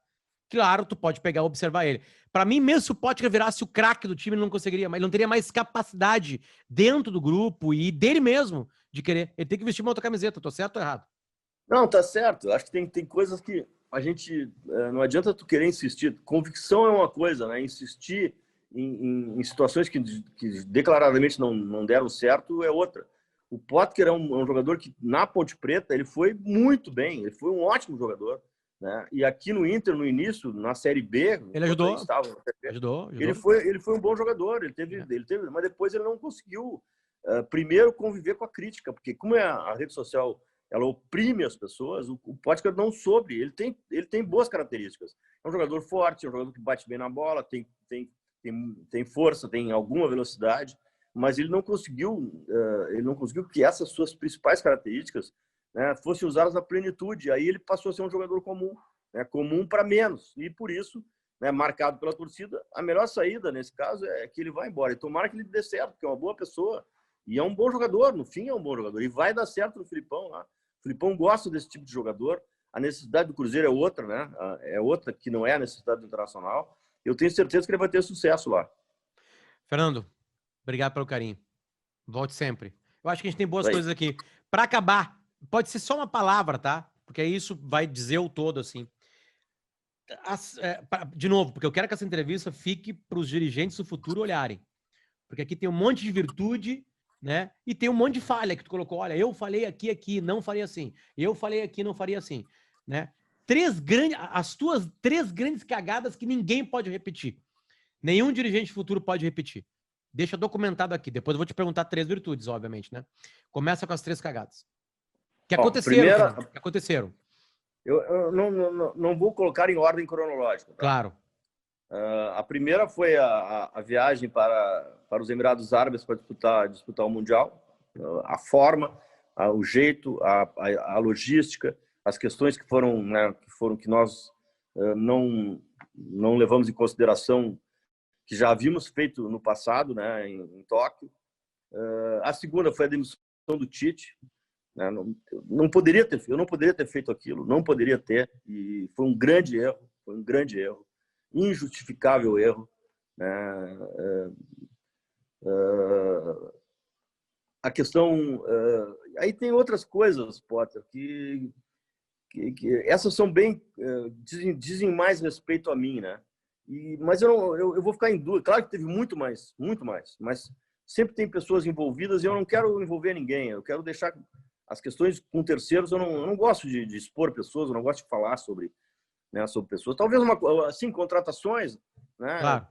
Claro, tu pode pegar e observar ele. Para mim, mesmo se o Potker virasse o craque do time, ele não conseguiria, mas ele não teria mais capacidade dentro do grupo e dele mesmo de querer. Ele tem que vestir uma outra camiseta. Tô certo ou errado? Não, tá certo. Acho que tem coisas que a gente... Não adianta tu querer insistir. Convicção é uma coisa, né? Insistir em situações que declaradamente não deram certo é outra. O Potker é um jogador que, na Ponte Preta, ele foi muito bem. Ele foi um ótimo jogador. Né? E aqui no Inter, no início, na Série B... Ele ajudou. Ajudou. Ele foi um bom jogador. Ele teve, mas depois ele não conseguiu, primeiro, conviver com a crítica. Porque como a rede social... ela oprime as pessoas, o Potker não soube. Ele tem boas características. É um jogador forte, é um jogador que bate bem na bola, tem força, tem alguma velocidade, mas ele não conseguiu que essas suas principais características, né, fossem usadas na plenitude. Aí ele passou a ser um jogador comum, né, comum para menos. E por isso, né, marcado pela torcida, a melhor saída nesse caso é que ele vá embora. E tomara que ele dê certo, porque é uma boa pessoa e é um bom jogador. No fim, é um bom jogador. E vai dar certo no Filipão lá. O Filipão gosta desse tipo de jogador. A necessidade do Cruzeiro é outra, né? É outra que não é a necessidade do Internacional. Eu tenho certeza que ele vai ter sucesso lá. Fernando, obrigado pelo carinho. Volte sempre. Eu acho que a gente tem boas coisas aqui. Para acabar, pode ser só uma palavra, tá? Porque isso vai dizer o todo, assim. De novo, porque eu quero que essa entrevista fique para os dirigentes do futuro olharem. Porque aqui tem um monte de virtude, né? E tem um monte de falha que tu colocou. Olha, eu falei aqui, não faria assim. Eu falei aqui, não faria assim, né? As tuas 3 grandes cagadas que ninguém pode repetir. Nenhum dirigente futuro pode repetir. Deixa documentado aqui. Depois eu vou te perguntar 3 virtudes, obviamente, né? Começa com as 3 cagadas. Que aconteceram, que aconteceram. Eu não vou colocar em ordem cronológica. Tá? Claro. A primeira foi a viagem para os Emirados Árabes para disputar o Mundial. A forma, o jeito, a logística, as questões que foram, né, que nós não levamos em consideração, que já havíamos feito no passado, né, em Tóquio. A segunda foi a demissão do Tite. Né, eu não poderia ter feito aquilo, não poderia ter, e foi um grande erro, injustificável erro. Né? A questão... aí tem outras coisas, Potter, que essas são bem dizem mais respeito a mim, né? Mas eu vou ficar em dúvida. Claro que teve muito mais, mas sempre tem pessoas envolvidas e eu não quero envolver ninguém. Eu quero deixar as questões com terceiros. Eu não gosto de expor pessoas, eu não gosto de falar sobre, né, sobre pessoas. Talvez assim, contratações, né? Claro.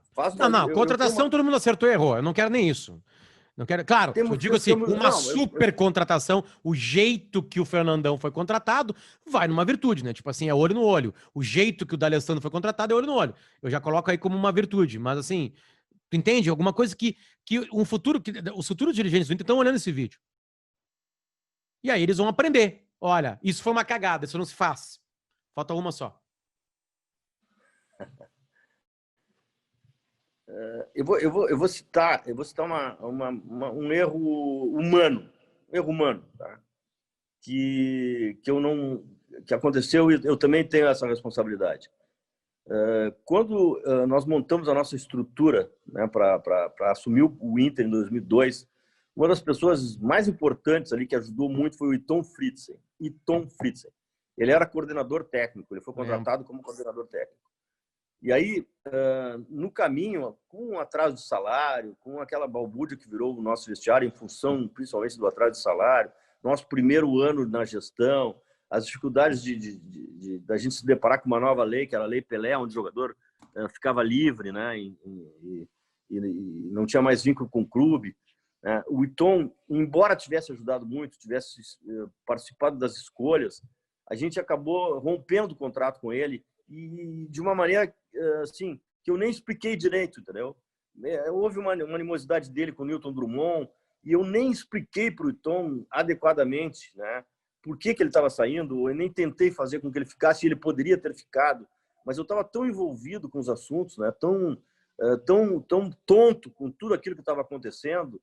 Não, contratação todo mundo acertou e errou. Eu não quero nem isso. Não quero. Claro, eu digo assim, uma super contratação, o jeito que o Fernandão foi contratado, vai numa virtude, né? Tipo assim, é olho no olho. O jeito que o D'Alessandro foi contratado é olho no olho. Eu já coloco aí como uma virtude, mas assim, tu entende? Alguma coisa que os futuros dirigentes do Inter estão olhando esse vídeo. E aí eles vão aprender. Olha, isso foi uma cagada, isso não se faz. Falta uma só. Eu vou citar um erro humano, tá? que aconteceu e eu também tenho essa responsabilidade. Quando nós montamos a nossa estrutura, né, para assumir o Inter em 2002, uma das pessoas mais importantes ali que ajudou muito foi o Iton Fritzen. Ele era coordenador técnico, ele foi contratado como coordenador técnico. E aí, no caminho, com o atraso de salário, com aquela balbúrdia que virou o nosso vestiário em função, principalmente, do atraso de salário, nosso primeiro ano na gestão, as dificuldades da gente se deparar com uma nova lei, que era a Lei Pelé, onde o jogador ficava livre, né, e não tinha mais vínculo com o clube. O Iton, embora tivesse ajudado muito, tivesse participado das escolhas, a gente acabou rompendo o contrato com ele e de uma maneira assim que eu nem expliquei direito, entendeu? Houve uma animosidade dele com o Newton Drummond e eu nem expliquei para o Iton adequadamente, né, por que ele estava saindo. Eu nem tentei fazer com que ele ficasse, ele poderia ter ficado, mas eu estava tão envolvido com os assuntos, né, tão tonto com tudo aquilo que estava acontecendo,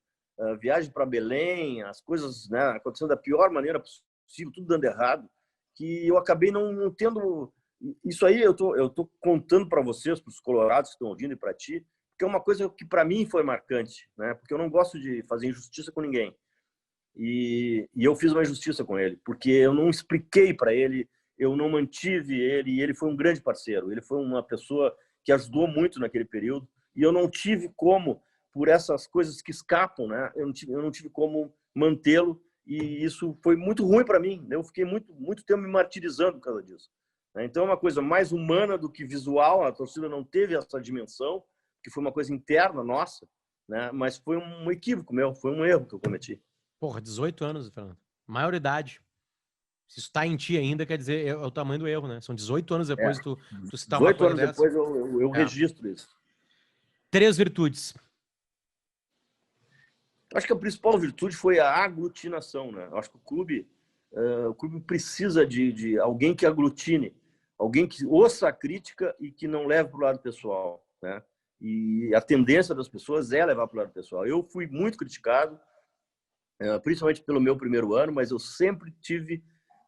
viagem para Belém, as coisas, né, acontecendo da pior maneira possível, tudo dando errado, que eu acabei não tendo. Isso aí eu tô contando para vocês, para os colorados que estão ouvindo e para ti, porque é uma coisa que para mim foi marcante, né? Porque eu não gosto de fazer injustiça com ninguém. E eu fiz uma injustiça com ele, porque eu não expliquei para ele, eu não mantive ele, e ele foi um grande parceiro. Ele foi uma pessoa que ajudou muito naquele período, e eu não tive como, por essas coisas que escapam, né? Eu não tive como mantê-lo, e isso foi muito ruim para mim. Eu fiquei muito tempo me martirizando por causa disso. Então, é uma coisa mais humana do que visual. A torcida não teve essa dimensão, que foi uma coisa interna nossa, né? Mas foi um equívoco meu, foi um erro que eu cometi. Porra, 18 anos, Fernando. Maioridade. Se isso tá em ti ainda, quer dizer, é o tamanho do erro, né? São 18 anos depois tu citar uma coisa dessa. 18 anos depois eu registro isso. 3 virtudes. Acho que a principal virtude foi a aglutinação, né? Acho que o clube precisa de alguém que aglutine, alguém que ouça a crítica e que não leve para o lado pessoal, né? E a tendência das pessoas é levar para o lado pessoal. Eu fui muito criticado, principalmente pelo meu primeiro ano, mas eu sempre tive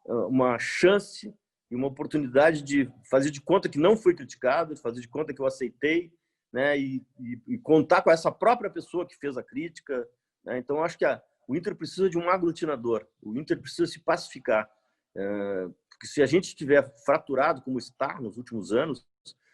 uma chance e uma oportunidade de fazer de conta que não fui criticado, de fazer de conta que eu aceitei, né? E contar com essa própria pessoa que fez a crítica, né? Então, acho que o Inter precisa de um aglutinador. O Inter precisa se pacificar. Porque se a gente estiver fraturado como está nos últimos anos,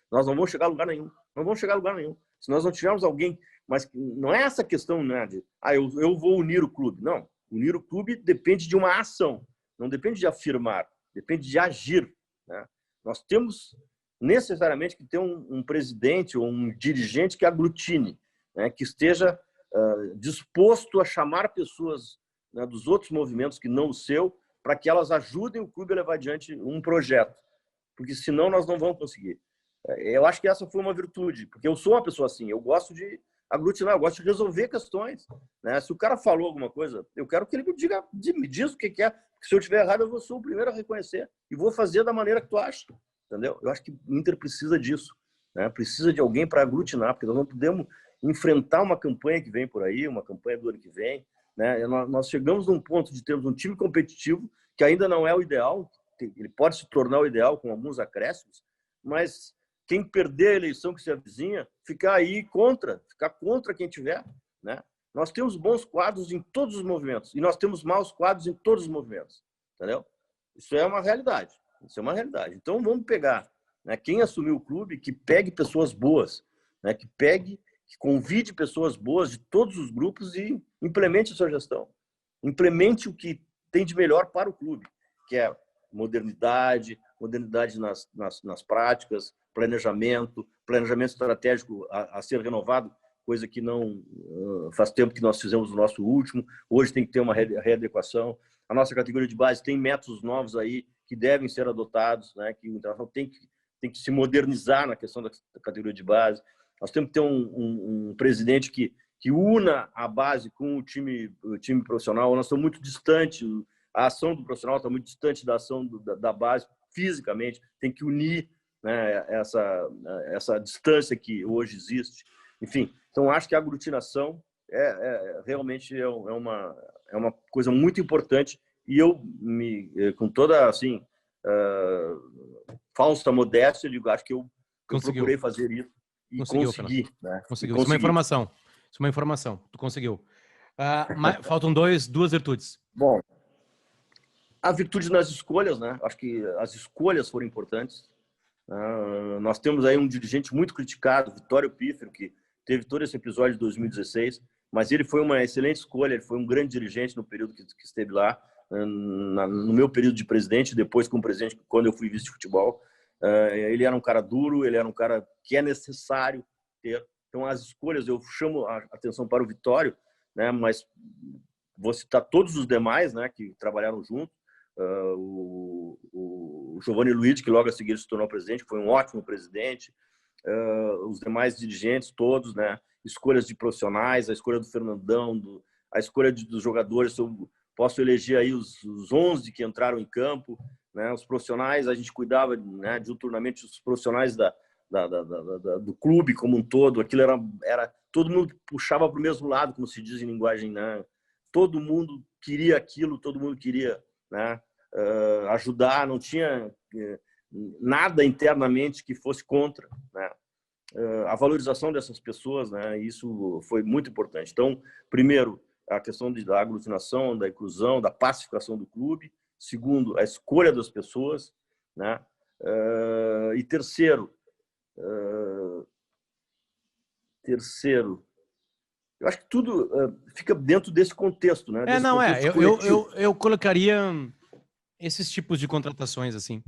nós não vamos chegar a lugar nenhum. Não vamos chegar a lugar nenhum. Se nós não tivermos alguém... Mas não é essa questão, né, de eu vou unir o clube. Não. Unir o clube depende de uma ação. Não depende de afirmar. Depende de agir, né? Nós temos necessariamente que ter um presidente ou um dirigente que aglutine, né, que esteja disposto a chamar pessoas, né, dos outros movimentos que não o seu, para que elas ajudem o clube a levar adiante um projeto, porque senão nós não vamos conseguir. Eu acho que essa foi uma virtude, porque eu sou uma pessoa assim, eu gosto de aglutinar, eu gosto de resolver questões, né? Se o cara falou alguma coisa, eu quero que ele me diz o que é, porque se eu estiver errado, eu sou o primeiro a reconhecer e vou fazer da maneira que tu acha, entendeu? Eu acho que o Inter precisa disso, né? Precisa de alguém para aglutinar, porque nós não podemos enfrentar uma campanha que vem por aí, uma campanha do ano que vem, né? Nós chegamos num ponto de termos um time competitivo que ainda não é o ideal, ele pode se tornar o ideal com alguns acréscimos, mas quem perder a eleição que se avizinha, ficar contra quem tiver, né? Nós temos bons quadros em todos os movimentos e nós temos maus quadros em todos os movimentos, entendeu? Isso é uma realidade. Isso é uma realidade. Então, vamos pegar, né, quem assumiu o clube, que pegue pessoas boas, né, que convide pessoas boas de todos os grupos e implemente a sua gestão. Implemente o que tem de melhor para o clube, que é modernidade nas práticas, planejamento estratégico a ser renovado, coisa que não faz tempo que nós fizemos o nosso último. Hoje tem que ter uma readequação. A nossa categoria de base tem métodos novos aí que devem ser adotados, né? Que o Internacional tem que se modernizar na questão da categoria de base. Nós temos que ter um presidente que una a base com o time profissional. Nós estamos muito distantes, a ação do profissional está muito distante da ação da base fisicamente. Tem que unir, né, essa distância que hoje existe. Enfim, então acho que a aglutinação realmente é uma coisa muito importante, e eu, com toda assim, falsa modéstia, digo, acho que eu procurei fazer isso e consegui. Né? Conseguiu. Isso é uma informação. Isso é uma informação. Tu conseguiu. Faltam duas virtudes. Bom, a virtude nas escolhas, né? Acho que as escolhas foram importantes. Nós temos aí um dirigente muito criticado, Vitório Pífero, que teve todo esse episódio de 2016, mas ele foi uma excelente escolha, ele foi um grande dirigente no período que esteve lá, no meu período de presidente, depois como presidente, quando eu fui vice de futebol. Ele era um cara duro, ele era um cara que é necessário ter. Então, as escolhas, eu chamo a atenção para o Vitório, né, mas vou citar todos os demais, né, que trabalharam junto. O Giovanni Luiz, que logo a seguir se tornou presidente, foi um ótimo presidente. Os demais dirigentes todos, né? Escolhas de profissionais, a escolha do Fernandão, a escolha dos jogadores. Eu posso eleger aí os 11 que entraram em campo, né? Os profissionais, a gente cuidava, né, diuturnamente dos profissionais do clube como um todo. Aquilo era todo mundo puxava para o mesmo lado, como se diz em linguagem, né? Todo mundo queria aquilo, todo mundo queria, né, ajudar, não tinha nada internamente que fosse contra, né? A valorização dessas pessoas, né? Isso foi muito importante. Então, primeiro, a questão da aglutinação, da inclusão, da pacificação do clube. Segundo, a escolha das pessoas, né? E terceiro, eu acho que tudo fica dentro desse contexto, né? Eu colocaria esses tipos de contratações assim.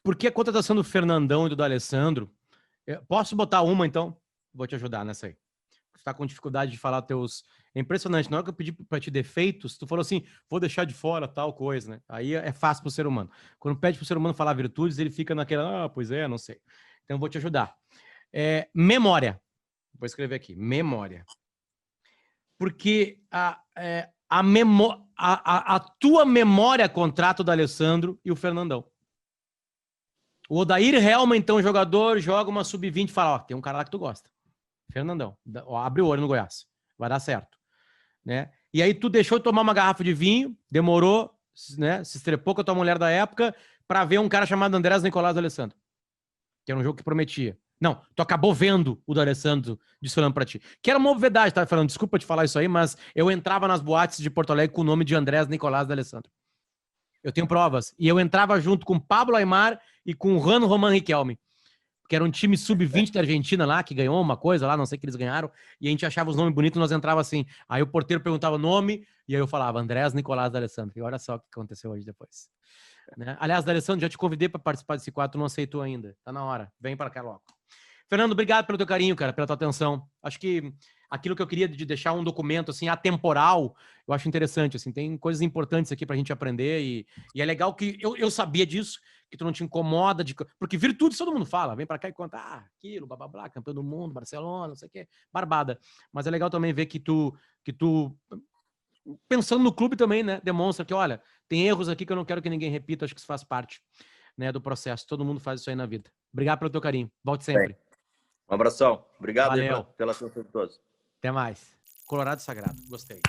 Porque a contratação do Fernandão e do D'Alessandro, posso botar uma então? Vou te ajudar nessa aí. Você tá com dificuldade de falar teus... É impressionante, na hora que eu pedi para te defeitos, tu falou assim, vou deixar de fora tal coisa, né? Aí é fácil pro ser humano. Quando pede pro ser humano falar virtudes, ele fica naquela, pois é, não sei. Então eu vou te ajudar. Memória. Vou escrever aqui, memória. Porque a tua memória contrata o D'Alessandro e o Fernandão. O Odair Helma, então, jogador, joga uma sub-20 e fala, tem um cara lá que tu gosta. Fernandão, abre o olho no Goiás. Vai dar certo. Né? E aí tu deixou de tomar uma garrafa de vinho, demorou, né, se estrepou com a tua mulher da época para ver um cara chamado Andrés Nicolás D'Alessandro. Que era um jogo que prometia. Não, tu acabou vendo o D'Alessandro desfilando pra ti. Que era uma obviedade, tá, Fernando? Desculpa te falar isso aí, mas eu entrava nas boates de Porto Alegre com o nome de Andrés Nicolás D'Alessandro. Eu tenho provas. E eu entrava junto com Pablo Aimar e com o Juan Román Riquelme, que era um time sub-20 da Argentina lá, que ganhou uma coisa lá, não sei o que eles ganharam, e a gente achava os nomes bonitos, nós entrava assim. Aí o porteiro perguntava o nome, e aí eu falava Andrés Nicolás D'Alessandro. E olha só o que aconteceu hoje depois. Né? Aliás, D'Alessandro, já te convidei para participar desse quadro, tu não aceitou ainda. Tá na hora. Vem para cá logo. Fernando, obrigado pelo teu carinho, cara, pela tua atenção. Acho que aquilo que eu queria de deixar um documento assim atemporal, eu acho interessante, assim, tem coisas importantes aqui pra gente aprender e é legal que eu sabia disso, que tu não te incomoda porque virtudes todo mundo fala, vem pra cá e conta, aquilo, blá blá blá, campeão do mundo, Barcelona, não sei o quê, barbada. Mas é legal também ver que tu pensando no clube também, né, demonstra que, olha, tem erros aqui que eu não quero que ninguém repita, acho que isso faz parte, né, do processo. Todo mundo faz isso aí na vida. Obrigado pelo teu carinho. Volte sempre. Um abração. Obrigado. Valeu. Aí pela atenção de todos. Até mais. Colorado Sagrado. Gostei.